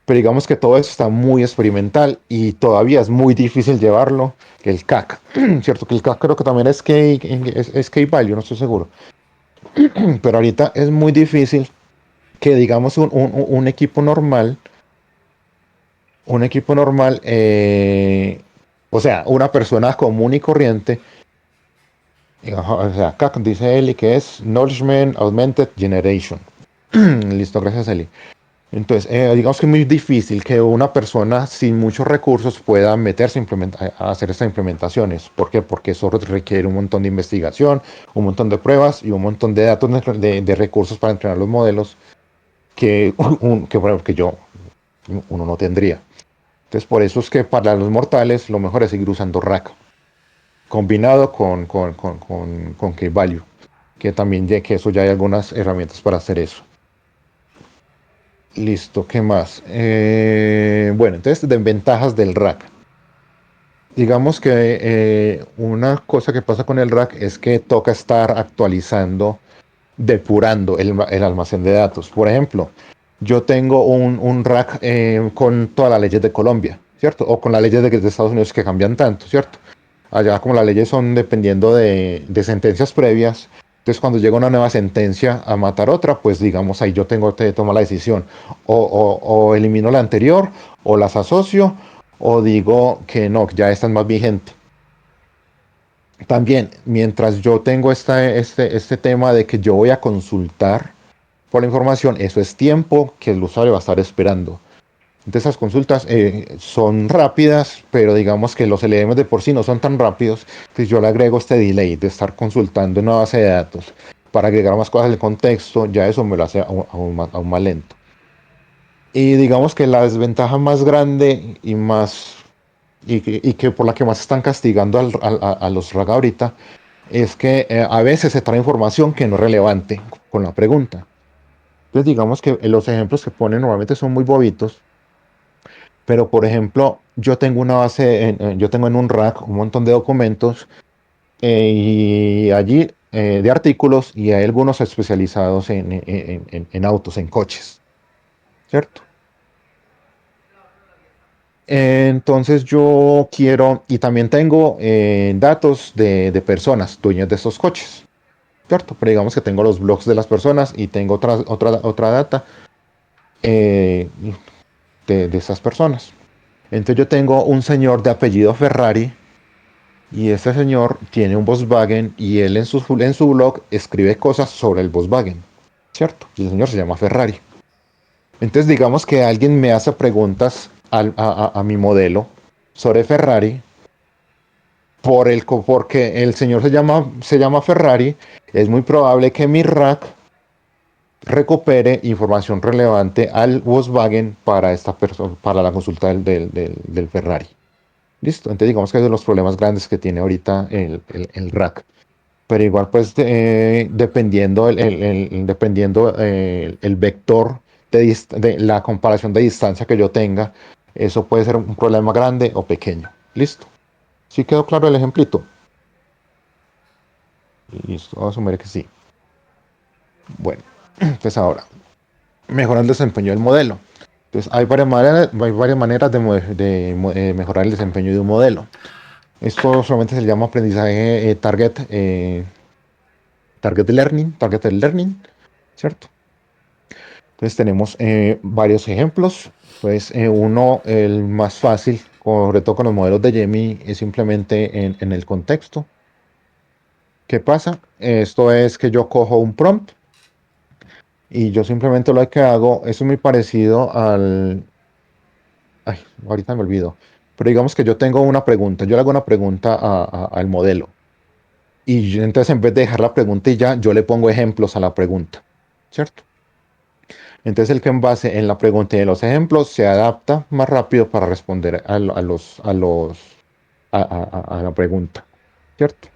Pero digamos que todo eso está muy experimental y todavía es muy difícil llevarlo. El CAC, ¿cierto? Que el CAC creo que también es Key Value, no estoy seguro. Pero ahorita es muy difícil que digamos un equipo normal, o sea, una persona común y corriente, o sea, CAC dice Eli que es Knowledge Augmented Generation. Listo, gracias Eli. Entonces, digamos que es muy difícil que una persona sin muchos recursos pueda meterse a hacer estas implementaciones. ¿Por qué? Porque eso requiere un montón de investigación, un montón de pruebas y un montón de datos de recursos para entrenar los modelos bueno, que uno no tendría. Entonces, por eso es que para los mortales lo mejor es seguir usando rack, combinado con Key-Value, que también que eso ya hay algunas herramientas para hacer eso. Listo, ¿qué más? Bueno, entonces, desventajas del rack. Digamos que una cosa que pasa con el rack es que toca estar actualizando, depurando el almacén de datos. Por ejemplo, yo tengo un rack con todas las leyes de Colombia, ¿cierto? O con las leyes de Estados Unidos que cambian tanto, ¿cierto? Allá como las leyes son dependiendo de sentencias previas, entonces cuando llega una nueva sentencia a matar otra, pues digamos ahí yo tengo que tomar la decisión. O elimino la anterior, o las asocio, o digo que no, que ya esta es más vigente. También, mientras yo tengo este tema de que yo voy a consultar por la información, eso es tiempo que el usuario va a estar esperando. Entonces, esas consultas son rápidas, pero digamos que los LLMs de por sí no son tan rápidos. Entonces, yo le agrego este delay de estar consultando en una base de datos para agregar más cosas del contexto, ya eso me lo hace aún más lento. Y digamos que la desventaja más grande y que por la que más están castigando a los RAG ahorita es que a veces se trae información que no es relevante con la pregunta. Entonces, digamos que los ejemplos que ponen normalmente son muy bobitos, pero por ejemplo, yo tengo una base, yo tengo en un rack un montón de documentos y allí de artículos y hay algunos especializados en autos, en coches, ¿cierto? Entonces yo quiero, y también tengo datos de personas, dueñas de estos coches, ¿cierto? Pero digamos que tengo los blogs de las personas y tengo otra data eh, de esas personas. Entonces yo tengo un señor de apellido Ferrari y ese señor tiene un Volkswagen y él en su blog escribe cosas sobre el Volkswagen, ¿cierto? Y el señor se llama Ferrari. Entonces digamos que alguien me hace preguntas a mi modelo sobre Ferrari porque el señor se llama Ferrari, es muy probable que mi rack recupere información relevante al Volkswagen para para la consulta del Ferrari. Listo. Entonces digamos que es de los problemas grandes que tiene ahorita el RAC. Pero igual, pues, dependiendo el vector de la comparación de distancia que yo tenga, eso puede ser un problema grande o pequeño. Listo. ¿Sí quedó claro el ejemplito? Listo, vamos a asumir que sí. Bueno, entonces ahora, mejorar el desempeño del modelo. Entonces, hay varias maneras de mejorar el desempeño de un modelo. Esto solamente se llama aprendizaje target learning, ¿cierto? Entonces tenemos varios ejemplos. Pues uno, el más fácil, sobre todo con los modelos de Gemini, es simplemente en el contexto. ¿Qué pasa? Esto es que yo cojo un prompt y yo simplemente lo que hago, eso es muy parecido al... Ay, ahorita me olvido. Pero digamos que yo tengo una pregunta, yo le hago una pregunta al modelo. Entonces en vez de dejar la pregunta y ya, yo le pongo ejemplos a la pregunta, ¿cierto? Entonces el que en base en la pregunta y en los ejemplos se adapta más rápido para responder a la pregunta, ¿cierto?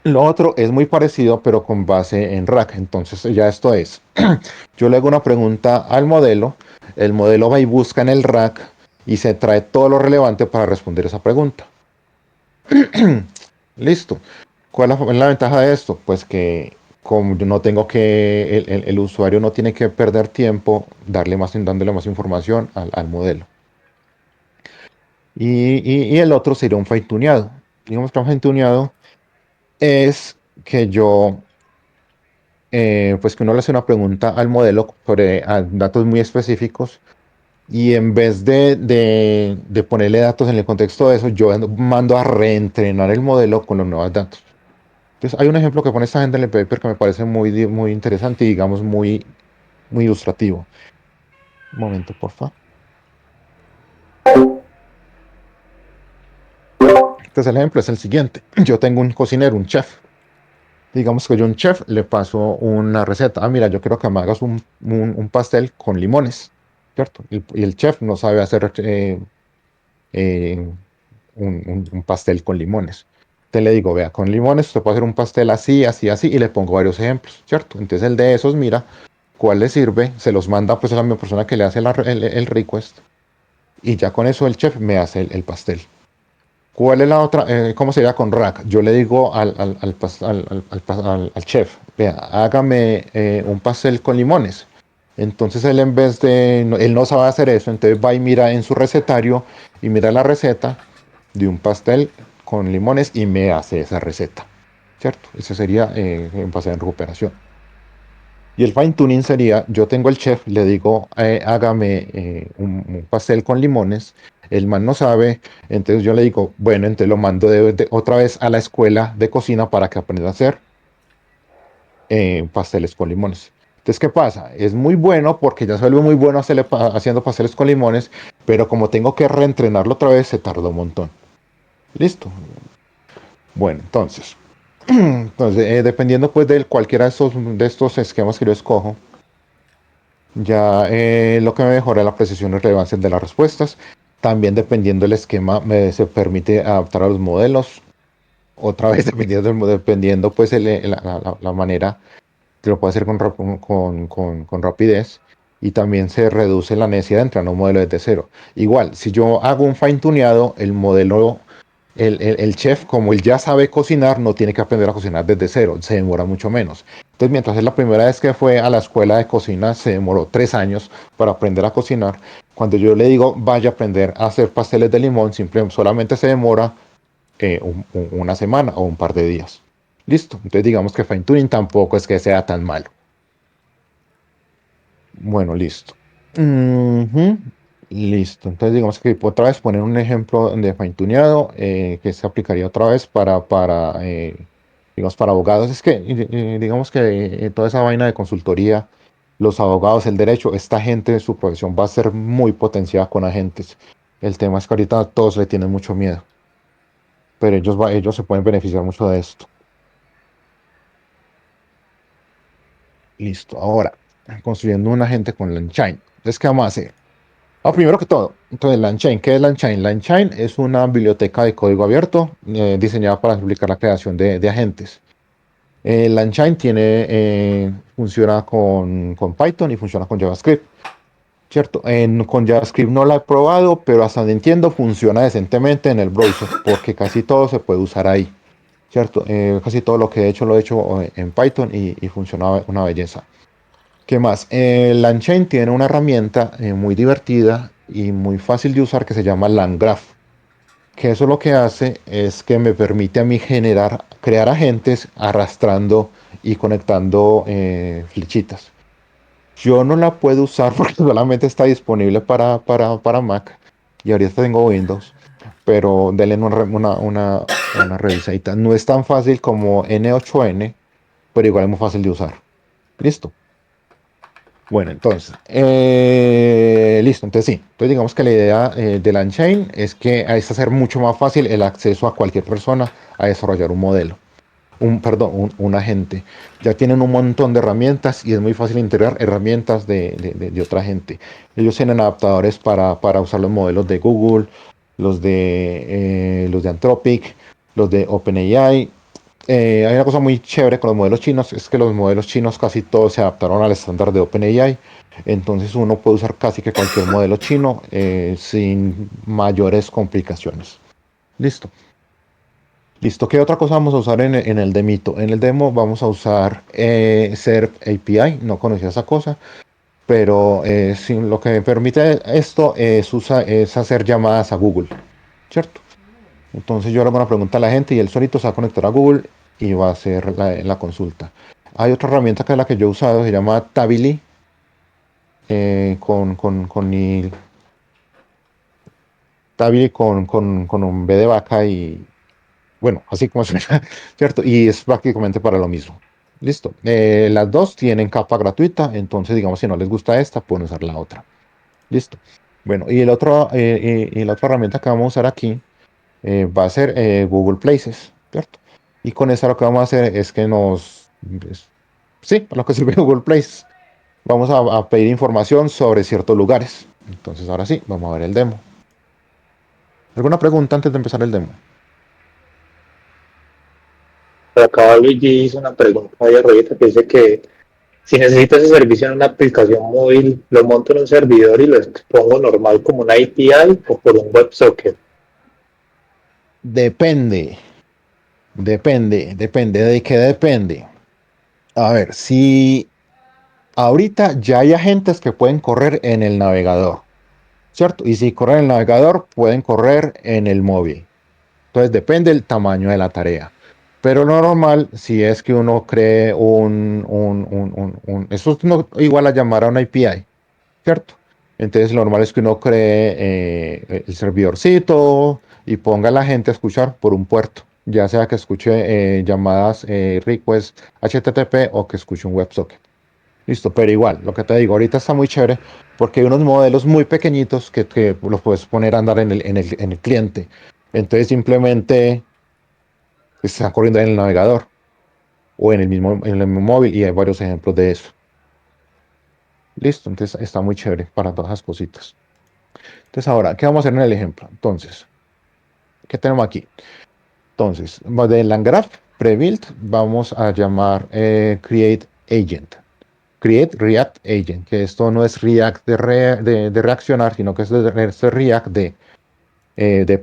Lo otro es muy parecido, pero con base en RAC. Entonces ya esto es, yo le hago una pregunta al modelo, el modelo va y busca en el RAC y se trae todo lo relevante para responder esa pregunta. Listo. ¿Cuál es la ventaja de esto? Pues que como yo no tengo que, el usuario no tiene que perder tiempo dándole más información al modelo. Y el otro sería un fine-tuneado. Digamos que un fine-tuneado es que pues que uno le hace una pregunta al modelo sobre datos muy específicos y en vez de ponerle datos en el contexto de eso, yo mando a reentrenar el modelo con los nuevos datos. Entonces, hay un ejemplo que pone esta gente en el paper que me parece muy interesante y, digamos, muy ilustrativo. Un momento, porfa. Entonces, el ejemplo es el siguiente. Yo tengo un cocinero, un chef. Digamos que yo a un chef le paso una receta. Ah, mira, yo quiero que me hagas un pastel con limones, ¿cierto? Y el chef no sabe hacer eh, un pastel con limones. Entonces le digo, vea, con limones usted puede hacer un pastel así, así, así, y le pongo varios ejemplos, ¿cierto? Entonces el de esos mira cuál le sirve, se los manda pues a la misma persona que le hace el request, y ya con eso el chef me hace el pastel. ¿Cuál es la otra? ¿Cómo sería con rack? Yo le digo al chef, vea, hágame un pastel con limones. Entonces él en vez de, él no sabe hacer eso, entonces va y mira en su recetario y mira la receta de un pastel con limones y me hace esa receta, ¿cierto? Ese sería en base en recuperación. Y el fine tuning sería, yo tengo el chef, le digo, hágame un pastel con limones, el man no sabe, entonces yo le digo, bueno, entonces lo mando otra vez a la escuela de cocina para que aprenda a hacer pasteles con limones. Entonces, ¿qué pasa? Es muy bueno porque ya se vuelve muy bueno haciendo pasteles con limones, pero como tengo que reentrenarlo otra vez, se tarda un montón. Listo. Bueno, dependiendo pues de cualquiera de estos esquemas que yo escojo, ya lo que me mejora es la precisión y relevancia de las respuestas. También dependiendo del esquema se permite adaptar a los modelos. Otra vez dependiendo pues la manera que lo puede hacer con rapidez. Y también se reduce la necesidad de entrar a un modelo desde cero. Igual, si yo hago un fine tuneado, el modelo, el chef, como él ya sabe cocinar, no tiene que aprender a cocinar desde cero, se demora mucho menos. Entonces, mientras es la primera vez que fue a la escuela de cocina, se demoró 3 años para aprender a cocinar. Cuando yo le digo, vaya a aprender a hacer pasteles de limón, solamente se demora una semana o un par de días. Listo. Entonces, digamos que fine tuning tampoco es que sea tan malo. Bueno, listo. Ujú. Listo. Entonces, digamos que otra vez poner un ejemplo de fine-tuneado que se aplicaría otra vez digamos, para abogados. Es que, digamos que toda esa vaina de consultoría, los abogados, el derecho, esta gente de su profesión va a ser muy potenciada con agentes. El tema es que ahorita todos le tienen mucho miedo, pero ellos se pueden beneficiar mucho de esto. Listo. Ahora, construyendo un agente con LangChain. Entonces, ¿qué vamos a hacer? Primero que todo, entonces LangChain, ¿qué es LangChain? LangChain es una biblioteca de código abierto diseñada para explicar la creación de agentes. LangChain funciona con Python y funciona con JavaScript, ¿cierto? Con JavaScript no la he probado, pero hasta donde entiendo funciona decentemente en el browser, porque casi todo se puede usar ahí, ¿cierto? Casi todo lo que he hecho lo he hecho en Python y funciona una belleza. ¿Qué más? LangChain tiene una herramienta muy divertida y muy fácil de usar que se llama LangGraph, que eso lo que hace es que me permite a mí crear agentes arrastrando y conectando flechitas. Yo no la puedo usar porque solamente está disponible para Mac y ahorita tengo Windows, pero denle una revisadita. No es tan fácil como N8N, pero igual es muy fácil de usar. Listo. Bueno, entonces, listo, entonces sí. Entonces digamos que la idea de Langchain es que es hacer mucho más fácil el acceso a cualquier persona a desarrollar un modelo, perdón, un agente. Ya tienen un montón de herramientas y es muy fácil integrar herramientas de otra gente. Ellos tienen adaptadores para usar los modelos de Google, los de Anthropic, los de OpenAI. Hay una cosa muy chévere con los modelos chinos, es que los modelos chinos casi todos se adaptaron al estándar de OpenAI, entonces uno puede usar casi que cualquier modelo chino sin mayores complicaciones. Listo. Listo. ¿Qué otra cosa vamos a usar en el demito? En el demo vamos a usar SERP API, no conocía esa cosa, pero lo que me permite esto es hacer llamadas a Google, ¿cierto? Entonces yo le hago una pregunta a la gente y él solito se va a conectar a Google y va a hacer la consulta. Hay otra herramienta que es la que yo he usado, se llama Tabili, Tabili con un B de vaca y bueno, así como suena, ¿cierto? Y es prácticamente para lo mismo. Listo. Las dos tienen capa gratuita, entonces digamos si no les gusta esta, pueden usar la otra. Listo. Bueno, y la otra herramienta que vamos a usar aquí va a ser Google Places, ¿cierto? Y con eso lo que vamos a hacer es que sí, para lo que sirve Google Places. Vamos a pedir información sobre ciertos lugares. Entonces ahora sí, vamos a ver el demo. ¿Alguna pregunta antes de empezar el demo? Por acá Luigi hizo una pregunta ahí arriba que dice que si necesito ese servicio en una aplicación móvil, lo monto en un servidor y lo expongo normal como una API o por un WebSocket. Depende, depende. ¿De qué depende? A ver, si ahorita ya hay agentes que pueden correr en el navegador, ¿cierto? Y si corren en el navegador, pueden correr en el móvil. Entonces depende del tamaño de la tarea. Pero lo normal, si es que uno cree eso es igual a llamar a una API, ¿cierto? Entonces lo normal es que uno cree el servidorcito y ponga a la gente a escuchar por un puerto, ya sea que escuche llamadas request HTTP o que escuche un WebSocket. Listo, pero igual, lo que te digo, ahorita está muy chévere porque hay unos modelos muy pequeñitos que los puedes poner a andar en el cliente. Entonces simplemente está corriendo en el navegador o en el mismo móvil y hay varios ejemplos de eso. Listo, entonces está muy chévere para todas las cositas. Entonces ahora, ¿qué vamos a hacer en el ejemplo? Entonces, ¿qué tenemos aquí? Entonces, de LangGraph pre-built vamos a llamar create agent. Create React Agent, que esto no es React de reaccionar, sino que es React de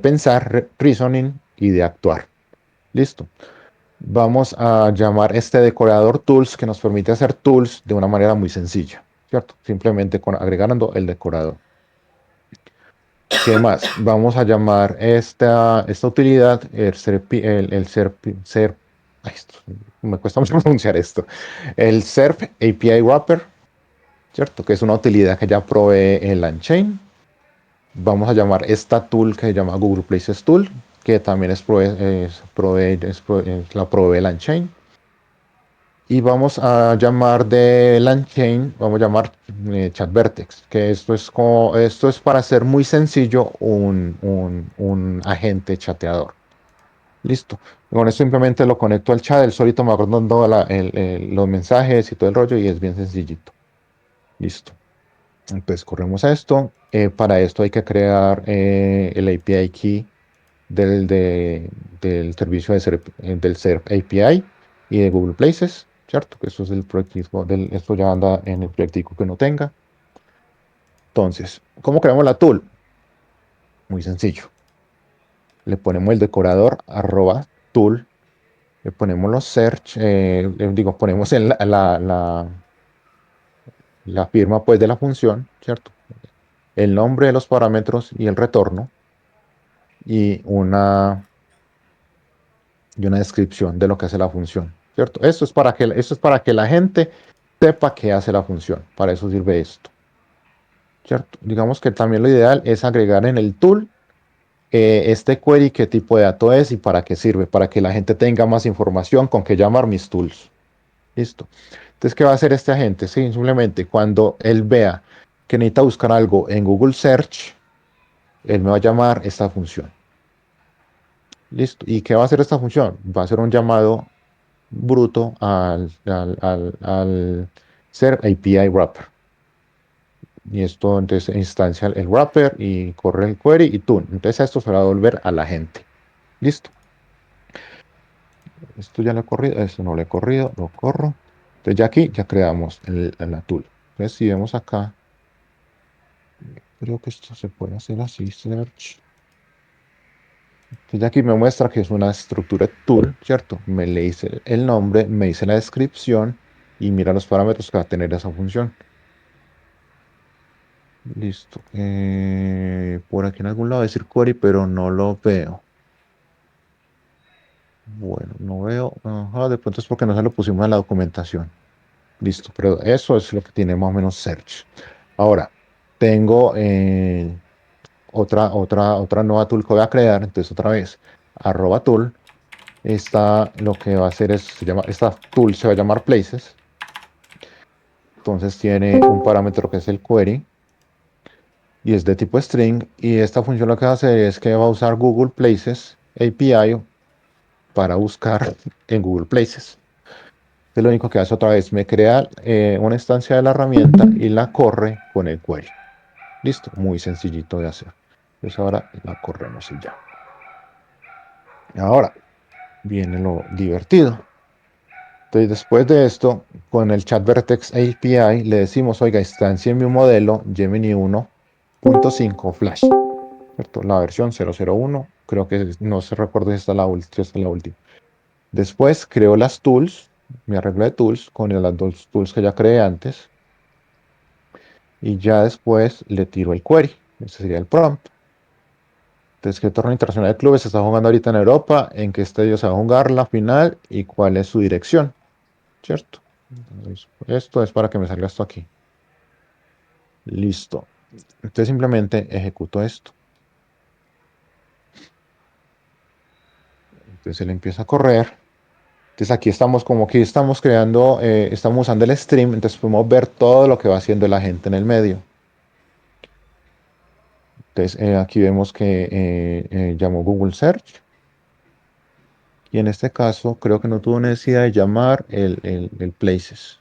pensar, reasoning y de actuar. Listo. Vamos a llamar este decorador tools que nos permite hacer tools de una manera muy sencilla, ¿cierto? Simplemente agregando el decorador. ¿Qué más? Vamos a llamar esta utilidad ay, me cuesta mucho pronunciar esto. El SERP API Wrapper, ¿cierto? Que es una utilidad que ya provee el LangChain. Vamos a llamar esta tool que se llama Google Places Tool, que también la provee LangChain. Y vamos a llamar de LangChain, vamos a llamar ChatVertex, que esto es para hacer muy sencillo un agente chateador. Listo. Con esto simplemente lo conecto al chat, él solito me va dando los mensajes y todo el rollo y es bien sencillito. Listo. Entonces corremos a esto. Para esto hay que crear el API key del servicio del SERP API y de Google Places, ¿cierto? Que eso es el proyectico esto ya anda en el proyectico que uno tenga. Entonces, ¿cómo creamos la tool? Muy sencillo. Le ponemos el decorador @tool, le ponemos los search, digo, ponemos la firma pues de la función, ¿cierto? El nombre de los parámetros y el retorno y una descripción de lo que hace la función, ¿cierto? Esto es para que la gente sepa qué hace la función. Para eso sirve esto, ¿cierto? Digamos que también lo ideal es agregar en el tool este query, qué tipo de dato es y para qué sirve, para que la gente tenga más información con qué llamar mis tools. Listo. Entonces, ¿qué va a hacer este agente? Sí, simplemente cuando él vea que necesita buscar algo en Google Search, él me va a llamar esta función. Listo. ¿Y qué va a hacer esta función? Va a hacer un llamado bruto al ser API wrapper. Y esto entonces instancia el wrapper y corre el query y tú. Entonces esto se va a devolver a la gente. Listo. Esto ya lo he corrido, esto no lo he corrido, lo corro. Entonces ya aquí ya creamos la tool. Entonces si vemos acá, creo que esto se puede hacer así, search. Entonces aquí me muestra que es una estructura tool, ¿cierto? Me le dice el nombre, me dice la descripción y mira los parámetros que va a tener esa función. Listo. Por aquí en algún lado decir query, pero no lo veo. Bueno, no veo. Ajá, de pronto es porque no se lo pusimos en la documentación. Listo, pero eso es lo que tiene más o menos Search. Ahora, tengo otra nueva tool que voy a crear. Entonces, otra vez, @tool. Lo que va a hacer esta tool se va a llamar Places. Entonces tiene un parámetro que es el query y es de tipo string. Y esta función lo que va a hacer es que va a usar Google Places API para buscar en Google Places. Entonces lo único que hace otra vez, me crea una instancia de la herramienta y la corre con el query. Listo, muy sencillito de hacer. Entonces ahora la corremos y ya. Ahora viene lo divertido. Entonces después de esto, con el chat Vertex API le decimos, oiga, instancia mi modelo Gemini 1.5 Flash, ¿cierto? La versión 001, creo que no se recuerda si esta es la última. Después creo las tools, me arreglo de tools con las dos tools que ya creé antes. Y ya después le tiro el query. Ese sería el prompt. Entonces, ¿qué torneo internacional de clubes se está jugando ahorita en Europa? ¿En qué estadio se va a jugar la final? ¿Y cuál es su dirección? ¿Cierto? Entonces, esto es para que me salga esto aquí. Listo. Entonces simplemente ejecuto esto. Entonces él empieza a correr. Entonces aquí estamos como que estamos creando, estamos usando el stream, entonces podemos ver todo lo que va haciendo la gente en el medio. Entonces aquí vemos que llamó Google Search. Y en este caso creo que no tuvo necesidad de llamar el Places.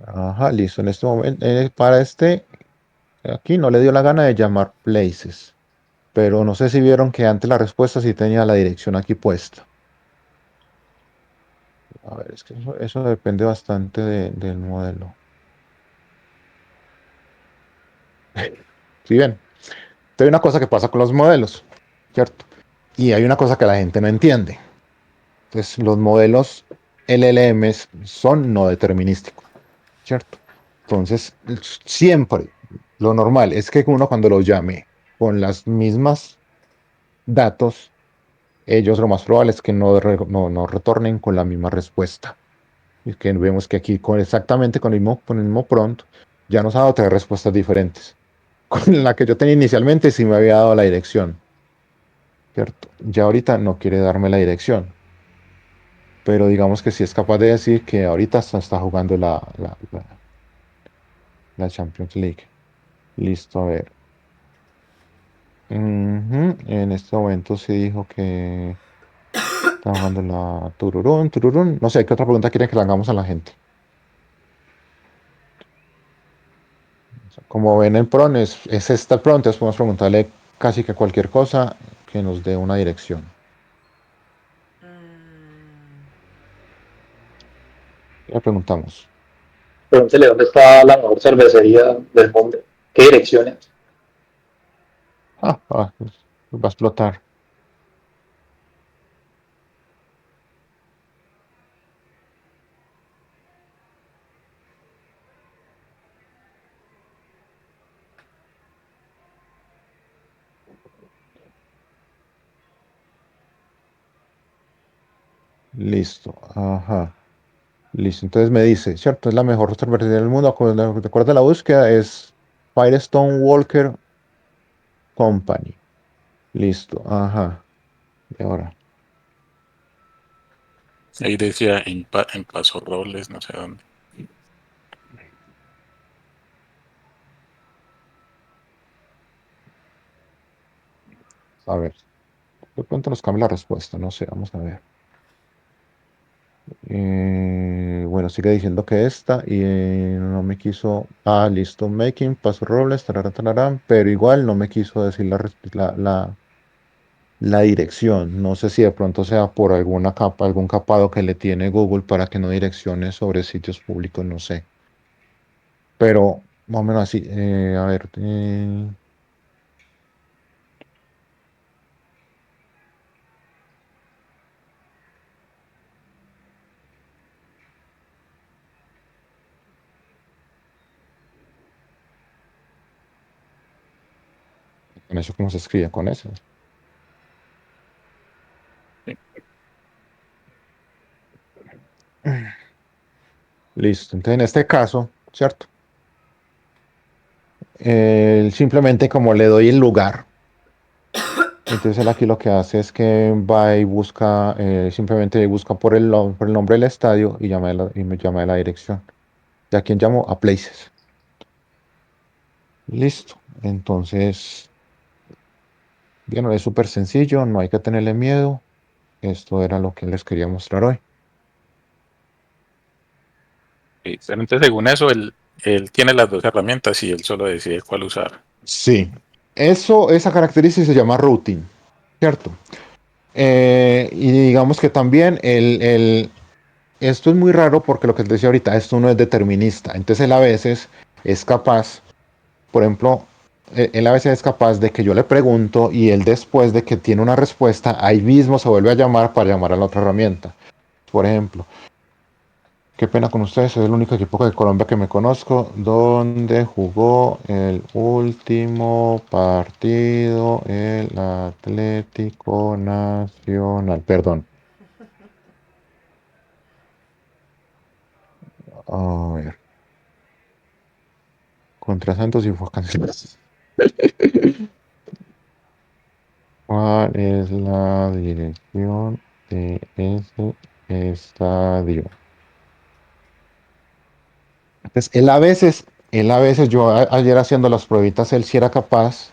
Ajá, listo. En este momento, aquí no le dio la gana de llamar Places. Pero no sé si vieron que antes la respuesta sí tenía la dirección aquí puesta. A ver, es que eso depende bastante del modelo. Si bien, hay una cosa que pasa con los modelos, ¿cierto? Y hay una cosa que la gente no entiende. Entonces, los modelos LLMs son no determinísticos, ¿cierto? Entonces, siempre lo normal es que uno cuando lo llame con las mismas datos, ellos lo más probable es que no retornen con la misma respuesta. Y que vemos que aquí exactamente con el mismo prompt ya nos ha dado tres respuestas diferentes. Con la que yo tenía inicialmente sí me había dado la dirección, ¿cierto? Ya ahorita no quiere darme la dirección, pero digamos que sí es capaz de decir que ahorita está jugando la Champions League. Listo, a ver. Ujú. En este momento sí dijo que está jugando la tururún, tururún. No sé, ¿qué otra pregunta quieren que le hagamos a la gente? O sea, como ven el PRON, es esta el PRON, entonces podemos preguntarle casi que cualquier cosa que nos dé una dirección. Mm, ¿Qué le preguntamos? Pregúntele dónde está la mejor cervecería del mundo. ¿Qué direcciones? Pues, va a explotar. Listo. Ajá. Listo. Entonces me dice, ¿cierto? Es la mejor cervecería del mundo. De acuerdo a la búsqueda, es Firestone Walker Company. Listo. Ajá. Y ahora, Ahí decía en Paso Robles, no sé dónde. a ver. De pronto nos cambia la respuesta. No sé. Vamos a ver. Bueno, sigue diciendo que esta y no me quiso. Ah, listo. Making, Paso Robles, tararán, tararán, pero igual no me quiso decir la dirección. No sé si de pronto sea por alguna capa, algún capado que le tiene Google para que no direccione sobre sitios públicos, no sé. Pero más o menos así. A ver, con eso, ¿cómo se escribe? Con eso. Sí, Listo. Entonces, en este caso, ¿cierto? Simplemente como le doy el lugar. Entonces él aquí lo que hace es que va y busca, simplemente busca por el nombre del estadio y, y me llama de la dirección. ¿Y a quién llamo? A Places. Listo. Entonces, bien, es súper sencillo, no hay que tenerle miedo. Esto era lo que les quería mostrar hoy. sí. Pero entonces, según eso, él tiene las dos herramientas y él solo decide cuál usar. Sí. Esa característica se llama routing, ¿cierto? Y digamos que también esto es muy raro porque lo que les decía ahorita, esto no es determinista. Entonces él a veces es capaz. Por ejemplo, él a veces es capaz de que yo le pregunto y él después de que tiene una respuesta, ahí mismo se vuelve a llamar para llamar a la otra herramienta. Por ejemplo, qué pena con ustedes, es el único equipo de Colombia que me conozco donde jugó el último partido el Atlético Nacional. Perdón. A ver, contra Santos y fue cancelado. ¿Cuál es la dirección de ese estadio? Entonces, él a veces, yo ayer haciendo las pruebitas, él sí era capaz,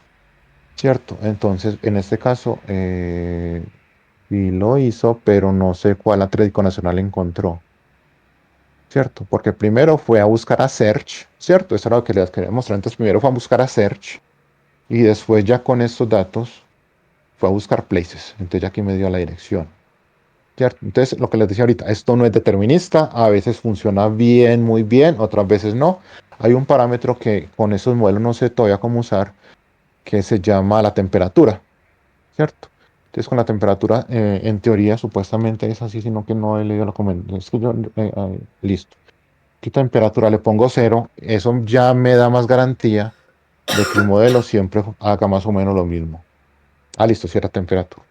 ¿cierto? Entonces, en este caso, sí lo hizo, pero no sé cuál Atlético Nacional encontró, ¿cierto? Porque primero fue a buscar a Search, ¿cierto? Eso era lo que les quería mostrar. Entonces, primero fue a buscar a Search y después ya con estos datos fue a buscar Places. Entonces, ya aquí me dio la dirección. ¿Cierto? Entonces, lo que les decía ahorita, esto no es determinista, a veces funciona bien, muy bien, otras veces no. Hay un parámetro que con esos modelos no sé todavía cómo usar, que se llama la temperatura, ¿cierto? Entonces, con la temperatura, en teoría, supuestamente es así, sino que no he leído la comentario. Es que yo, listo. ¿Qué temperatura? Le pongo cero, eso ya me da más garantía de que el modelo siempre haga más o menos lo mismo. Ah, listo, cierta temperatura.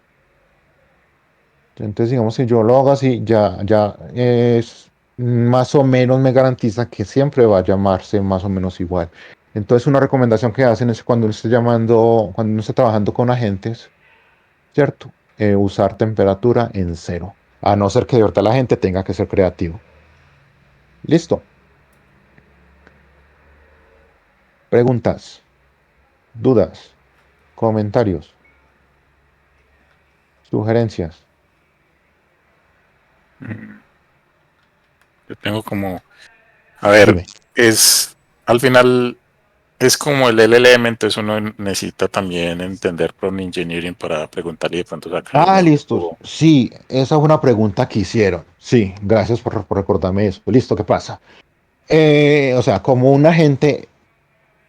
Entonces, digamos que yo lo hago así, ya es más o menos me garantiza que siempre va a llamarse más o menos igual. Entonces, una recomendación que hacen es cuando uno esté llamando, cuando uno esté trabajando con agentes, ¿cierto? Usar temperatura en cero. A no ser que de verdad la gente tenga que ser creativo. Listo. Preguntas, dudas. comentarios, sugerencias. Mm, Yo tengo como, a ver, Dime. es al final es como el LLM, entonces uno necesita también entender prompt engineering para preguntarle y de pronto Ah, sacarle listo. algo. Sí, esa es una pregunta que hicieron. Sí, gracias por recordarme eso. Listo, ¿qué pasa? O sea, como un agente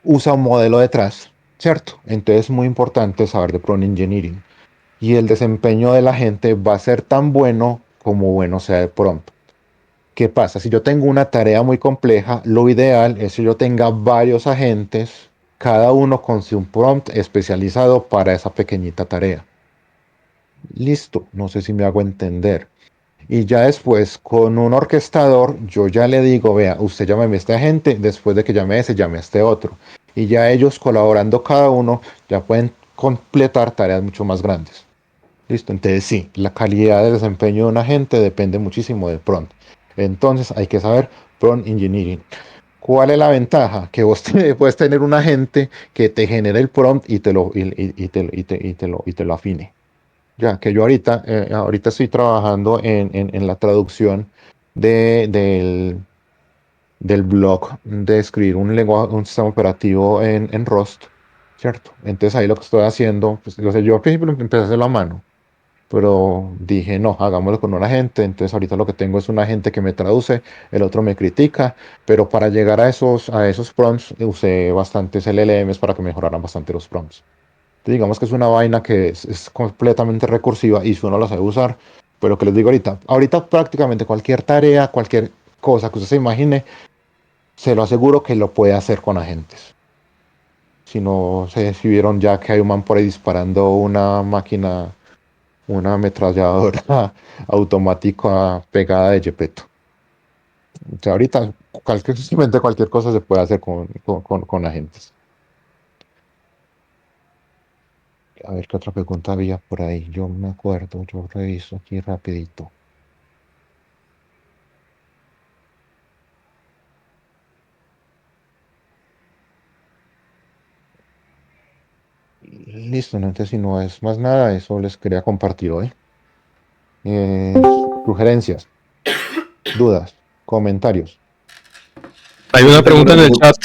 usa un modelo detrás, ¿cierto? Entonces es muy importante saber de prompt engineering. Y el desempeño del agente va a ser tan bueno como bueno sea el prompt. ¿Qué pasa? Si yo tengo una tarea muy compleja, lo ideal es que yo tenga varios agentes, cada uno con su prompt especializado para esa pequeñita tarea. Listo, no sé si me hago entender. Y ya después, con un orquestador, yo ya le digo, vea, usted llame a este agente, después de que llame a ese, llame a este otro. Y ya ellos colaborando cada uno, ya pueden completar tareas mucho más grandes. Listo, entonces sí, la calidad del desempeño de un agente depende muchísimo del prompt. Entonces hay que saber prompt engineering. ¿Cuál es la ventaja? Que vos puedes tener un agente que te genere el prompt y te lo afine. Ya que yo ahorita estoy trabajando en la traducción del blog de escribir un lenguaje, un sistema operativo en Rust, ¿cierto? Entonces ahí lo que estoy haciendo, pues, o sea, yo al principio empecé a hacerlo a mano, pero dije, no, hagámoslo con un agente. Entonces ahorita lo que tengo es un agente que me traduce, el otro me critica, pero para llegar a esos prompts usé bastantes LLMs para que mejoraran bastante los prompts. Digamos que es una vaina que es completamente recursiva y si uno la sabe usar, pero que les digo ahorita prácticamente cualquier tarea, cualquier cosa que usted se imagine, se lo aseguro que lo puede hacer con agentes. Si no sé si vieron ya que hay un man por ahí disparando una máquina, una ametralladora automática pegada de Gepetto. O sea, ahorita simplemente cualquier cosa se puede hacer con agentes. A ver qué otra pregunta había por ahí. Yo me acuerdo, yo reviso aquí rapidito. Listo, no, entonces si no es más nada, eso les quería compartir hoy. Eh, sugerencias, dudas, comentarios. Hay una pregunta en el chat.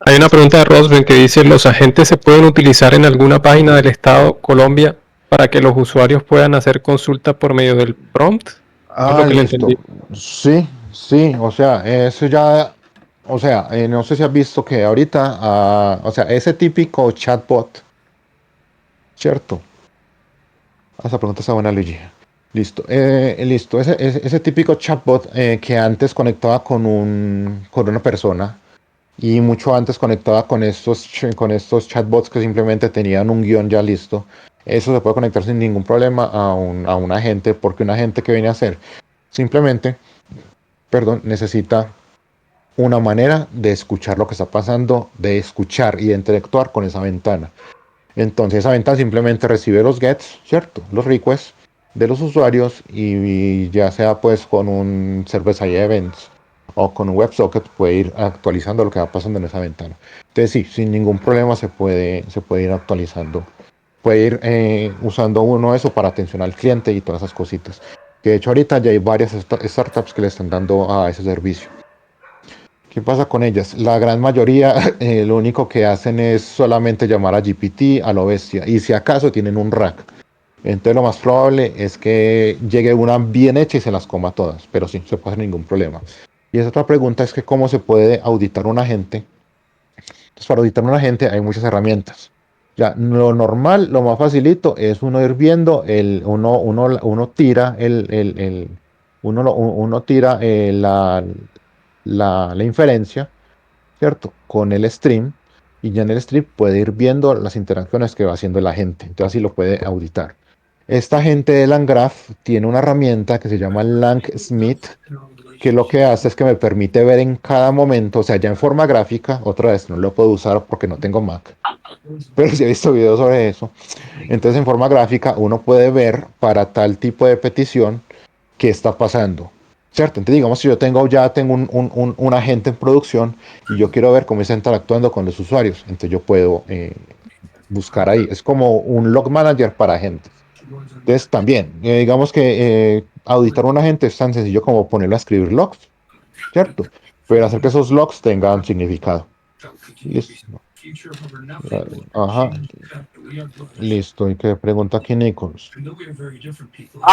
Hay una pregunta de Rosben que dice, ¿los agentes se pueden utilizar en alguna página del Estado Colombia para que los usuarios puedan hacer consulta por medio del prompt? Eso es lo Ah, que le entendí. listo. Sí, sí, o sea, eso ya, o sea, no sé si has visto que ahorita, o sea, ese típico chatbot, ¿cierto? Esa pregunta está buena, Luigi. Listo, listo. Ese típico chatbot que antes conectaba con una persona y mucho antes conectaba con estos chatbots que simplemente tenían un guión ya listo. Eso se puede conectar sin ningún problema a un agente, porque un agente que viene a hacer simplemente, perdón, necesita una manera de escuchar lo que está pasando, de escuchar y de interactuar con esa ventana. Entonces esa ventana simplemente recibe los gets, ¿cierto? Los requests de los usuarios y ya sea pues con un server-side events o con un WebSocket puede ir actualizando lo que va pasando en esa ventana. Entonces sí, sin ningún problema se puede ir actualizando. Puede ir usando uno eso para atención al cliente y todas esas cositas. Que de hecho ahorita ya hay varias startups que le están dando a ese servicio. ¿Qué pasa con ellas? La gran mayoría lo único que hacen es solamente llamar a GPT a lo bestia y si acaso tienen un rack. Entonces lo más probable es que llegue una bien hecha y se las coma todas, pero sí, se puede hacer ningún problema. Y esa otra pregunta es que cómo se puede auditar un agente. Entonces para auditar un agente hay muchas herramientas. Ya, lo normal, lo más facilito es uno ir viendo, uno tira uno tira la inferencia, ¿cierto? Con el stream y ya en el stream puede ir viendo las interacciones que va haciendo la gente. Entonces así lo puede auditar. Esta gente de Landgraph tiene una herramienta que se llama Langsmith, que lo que hace es que me permite ver en cada momento, o sea, ya en forma gráfica, otra vez no lo puedo usar porque no tengo Mac, pero sí he visto videos sobre eso. Entonces en forma gráfica uno puede ver para tal tipo de petición qué está pasando. ¿Cierto? Entonces, digamos, si yo ya tengo un agente en producción y yo quiero ver cómo está interactuando con los usuarios, entonces yo puedo buscar ahí. Es como un log manager para agentes. Entonces también, digamos que auditar un agente es tan sencillo como ponerlo a escribir logs, ¿cierto? Pero hacer que esos logs tengan significado. Listo. Ajá, listo. ¿Y qué pregunta aquí, Nichols?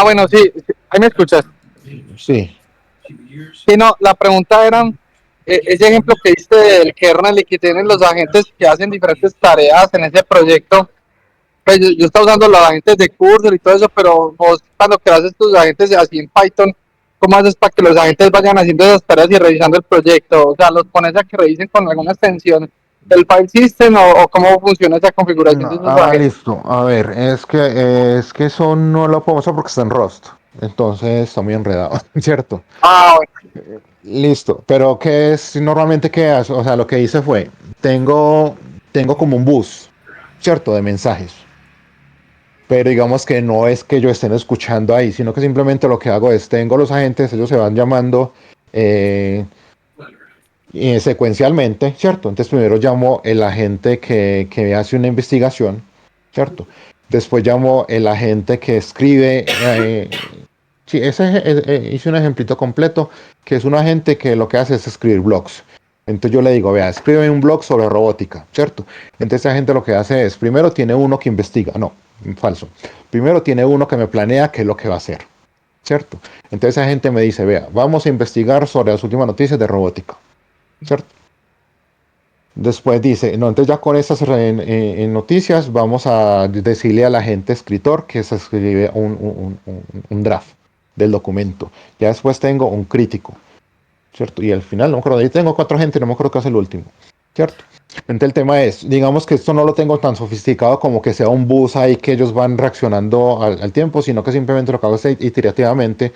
Bueno, sí, sí, ahí me escuchas. Sí, Sí, no, la pregunta era, ese ejemplo que diste del kernel y que tienen los agentes que hacen diferentes tareas en ese proyecto, pues yo estaba usando los agentes de Cursor y todo eso, pero vos cuando creas tus agentes así en Python, ¿cómo haces para que los agentes vayan haciendo esas tareas y revisando el proyecto? O sea, ¿los pones a que revisen con alguna extensión del file system o cómo funciona esa configuración de no, esos agentes? listo. A ver, es que eso no lo podemos hacer porque está en Rust. Entonces está muy enredado, ¿cierto? Bueno, Listo. Pero ¿qué es normalmente qué hace? O sea, lo que hice fue, tengo como un bus, ¿cierto? De mensajes. Pero digamos que no es que yo estén escuchando ahí, sino que simplemente lo que hago es, tengo los agentes, ellos se van llamando eh, secuencialmente, ¿cierto? Entonces primero llamo el agente que hace una investigación, ¿cierto? Después llamo el agente que escribe. Sí, hice un ejemplito completo, que es un agente que lo que hace es escribir blogs. Entonces yo le digo, vea, escribe un blog sobre robótica, ¿cierto? Entonces esa gente lo que hace es, primero tiene uno que investiga, no, falso. Primero tiene uno que me planea qué es lo que va a hacer, ¿cierto? Entonces esa gente me dice, vea, vamos a investigar sobre las últimas noticias de robótica, ¿cierto? Después dice, no, entonces ya con estas en noticias vamos a decirle al agente escritor que se escribe un draft del documento. Ya después tengo un crítico, ¿cierto? Y al final, no me acuerdo, ahí tengo 4 agentes, no me acuerdo qué es el último, ¿cierto? Entonces el tema es, digamos que esto no lo tengo tan sofisticado como que sea un bus ahí que ellos van reaccionando al tiempo, sino que simplemente lo que hago es iterativamente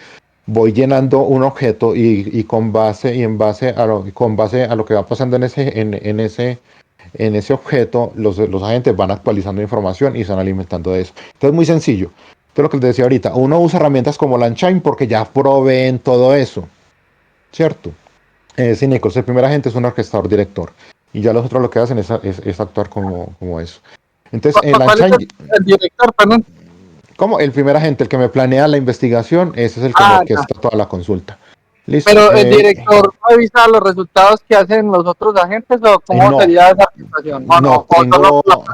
voy llenando un objeto y con base a lo que va pasando en ese objeto, los agentes van actualizando información y se van alimentando de eso. Entonces, muy sencillo. Esto es lo que les decía ahorita. Uno usa herramientas como LangChain porque ya proveen todo eso, ¿cierto? Sí, Nichols, el primer agente es un orquestador director. Y ya los otros lo que hacen es actuar como eso. Entonces, en ¿Cuál es LangChain, el director, perdón? como el primer agente, el que me planea la investigación, ese es el que me Ya. orquesta toda la consulta. Listo. Pero el director revisa los resultados que hacen los otros agentes o cómo No, sería esa situación, o no no, o solo tengo.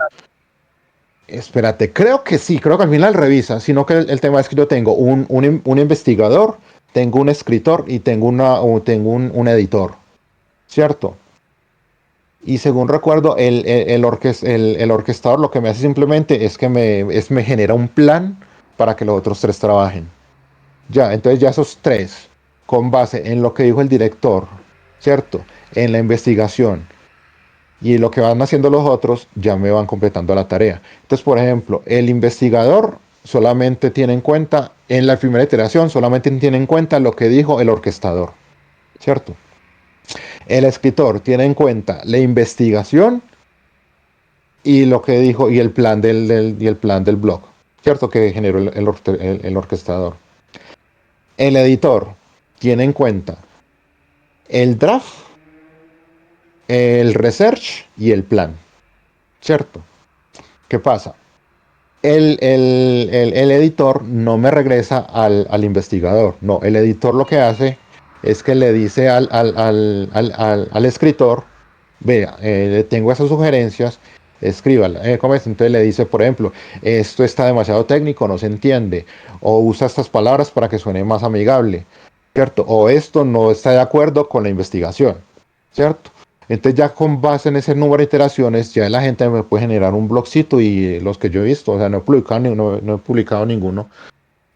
Espérate, creo que sí, creo que al final revisa, sino que el tema es que yo tengo un investigador, tengo un escritor y tengo un editor, ¿cierto? Y según recuerdo, el orquestador lo que me hace simplemente es que me genera un plan para que los otros 3 trabajen. Ya, entonces ya esos 3, con base en lo que dijo el director, ¿cierto? En la investigación y lo que van haciendo los otros, ya me van completando la tarea. Entonces, por ejemplo, el investigador solamente tiene en cuenta, en la primera iteración, solamente tiene en cuenta lo que dijo el orquestador, ¿cierto? El escritor tiene en cuenta la investigación y lo que dijo y el plan y el plan del blog, ¿cierto? Que generó el orquestador. El editor tiene en cuenta el draft, el research y el plan, ¿cierto? ¿Qué pasa? El editor no me regresa al investigador, no, el editor lo que hace es que le dice al escritor, vea, tengo esas sugerencias, escríbala. ¿Cómo es? Entonces le dice, por ejemplo, esto está demasiado técnico, no se entiende, o usa estas palabras para que suene más amigable, ¿cierto? O esto no está de acuerdo con la investigación, ¿cierto? Entonces ya con base en ese número de iteraciones, ya la gente me puede generar un blogcito y los que yo he visto, o sea, no he publicado ninguno,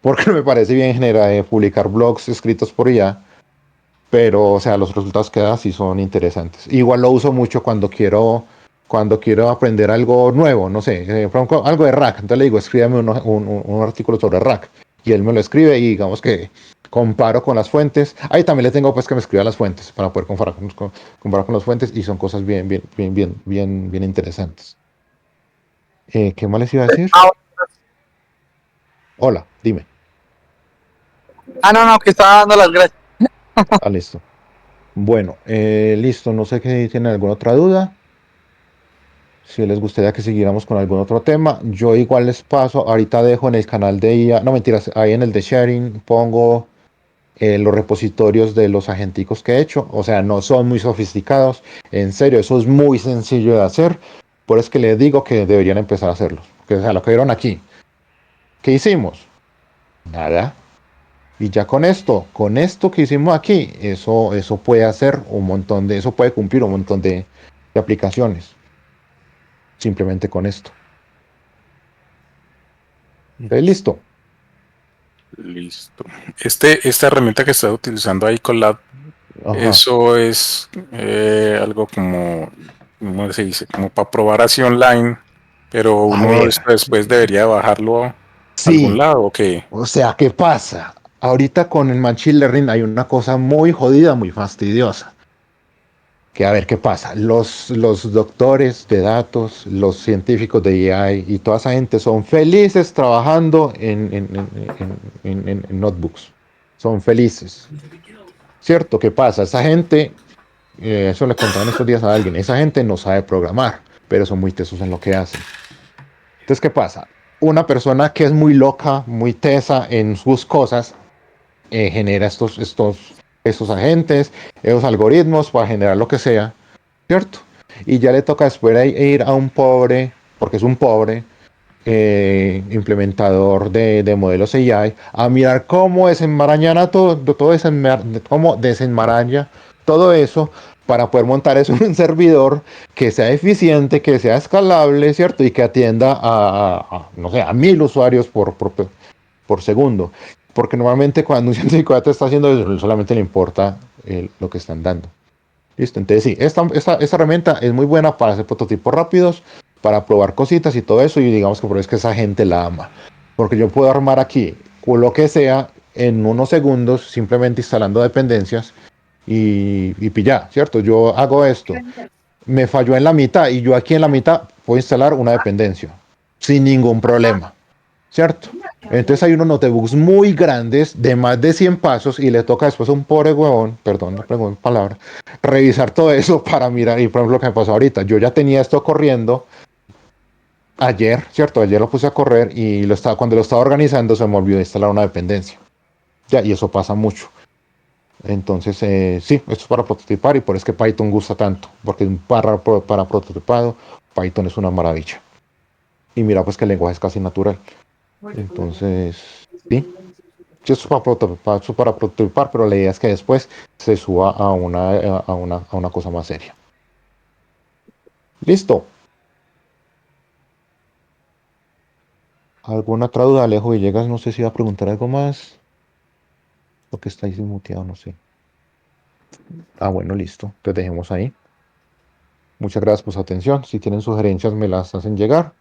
porque me parece bien publicar blogs escritos por IA, pero o sea, los resultados que da sí son interesantes. Igual lo uso mucho cuando quiero aprender algo nuevo, no sé, por ejemplo, algo de rack, entonces le digo, escríbeme un artículo sobre rack, y él me lo escribe y digamos que comparo con las fuentes. Ahí también le tengo pues que me escriba las fuentes para poder comparar con las fuentes y son cosas bien interesantes. ¿Qué más les iba a decir? Ah, Hola, dime. no, que estaba dando las gracias. Ah, listo. Bueno, listo, no sé qué tienen alguna otra duda. Si les gustaría que siguiéramos con algún otro tema, yo igual les paso, ahorita dejo en el canal de IA, no mentiras, ahí en el de sharing pongo los repositorios de los agenticos que he hecho, o sea, no son muy sofisticados, en serio, eso es muy sencillo de hacer, por eso es que les digo que deberían empezar a hacerlo, que o sea, lo que vieron aquí, ¿qué hicimos? Nada, y ya con esto que hicimos aquí, eso puede hacer un montón de, eso puede cumplir un montón de aplicaciones, simplemente con esto. Entonces, listo. Listo. Esta herramienta que está utilizando ahí, Colab, Ajá. eso es algo como, ¿cómo se dice? Como para probar así online, pero A uno ver, después debería bajarlo a algún sí, lado, ¿o qué? o sea, ¿qué pasa? Ahorita con el Machine Learning hay una cosa muy jodida, muy fastidiosa. Que a ver qué pasa. Los doctores de datos, los científicos de AI y toda esa gente son felices trabajando en notebooks. Son felices. ¿Cierto? ¿Qué pasa? Esa gente, eso le contaba en estos días a alguien, esa gente no sabe programar, pero son muy tesos en lo que hacen. Entonces, ¿qué pasa? Una persona que es muy loca, muy tesa en sus cosas, genera estos agentes, esos algoritmos para generar lo que sea, ¿cierto? Y ya le toca después ir a un pobre, porque es un pobre, implementador de modelos AI, a mirar cómo desenmaraña cómo desenmaraña todo eso para poder montar eso en un servidor que sea eficiente, que sea escalable, ¿cierto? Y que atienda no sé, a 1000 usuarios por segundo. Porque normalmente cuando un científico ya te está haciendo eso, solamente le importa lo que están dando. Listo, entonces sí, esta herramienta es muy buena para hacer prototipos rápidos, para probar cositas y todo eso, y digamos que por eso es que esa gente la ama. Porque yo puedo armar aquí con lo que sea en unos segundos, simplemente instalando dependencias y pillar, ¿cierto? Yo hago esto, me falló en la mitad y yo aquí en la mitad puedo instalar una dependencia sin ningún problema. ¿Cierto? Entonces hay unos notebooks muy grandes de más de 100 pasos y le toca después a un pobre huevón, perdón la palabra, revisar todo eso para mirar. Y por ejemplo, lo que me pasó ahorita, yo ya tenía esto corriendo ayer, ¿cierto? Ayer lo puse a correr y cuando lo estaba organizando se me olvidó instalar una dependencia. Ya, y eso pasa mucho. Entonces, sí, esto es para prototipar y por eso es que Python gusta tanto, porque para prototipado, Python es una maravilla. Y mira, pues que el lenguaje es casi natural. Entonces, sí, sí, eso es para prototipar, pero la idea es que después se suba a una cosa más seria. Listo. ¿Alguna otra duda, Alejo Villegas? No sé si iba a preguntar algo más. O que estáis muteado, no sé. Ah, bueno, listo. Te dejemos ahí. Muchas gracias por su atención. Si tienen sugerencias, me las hacen llegar.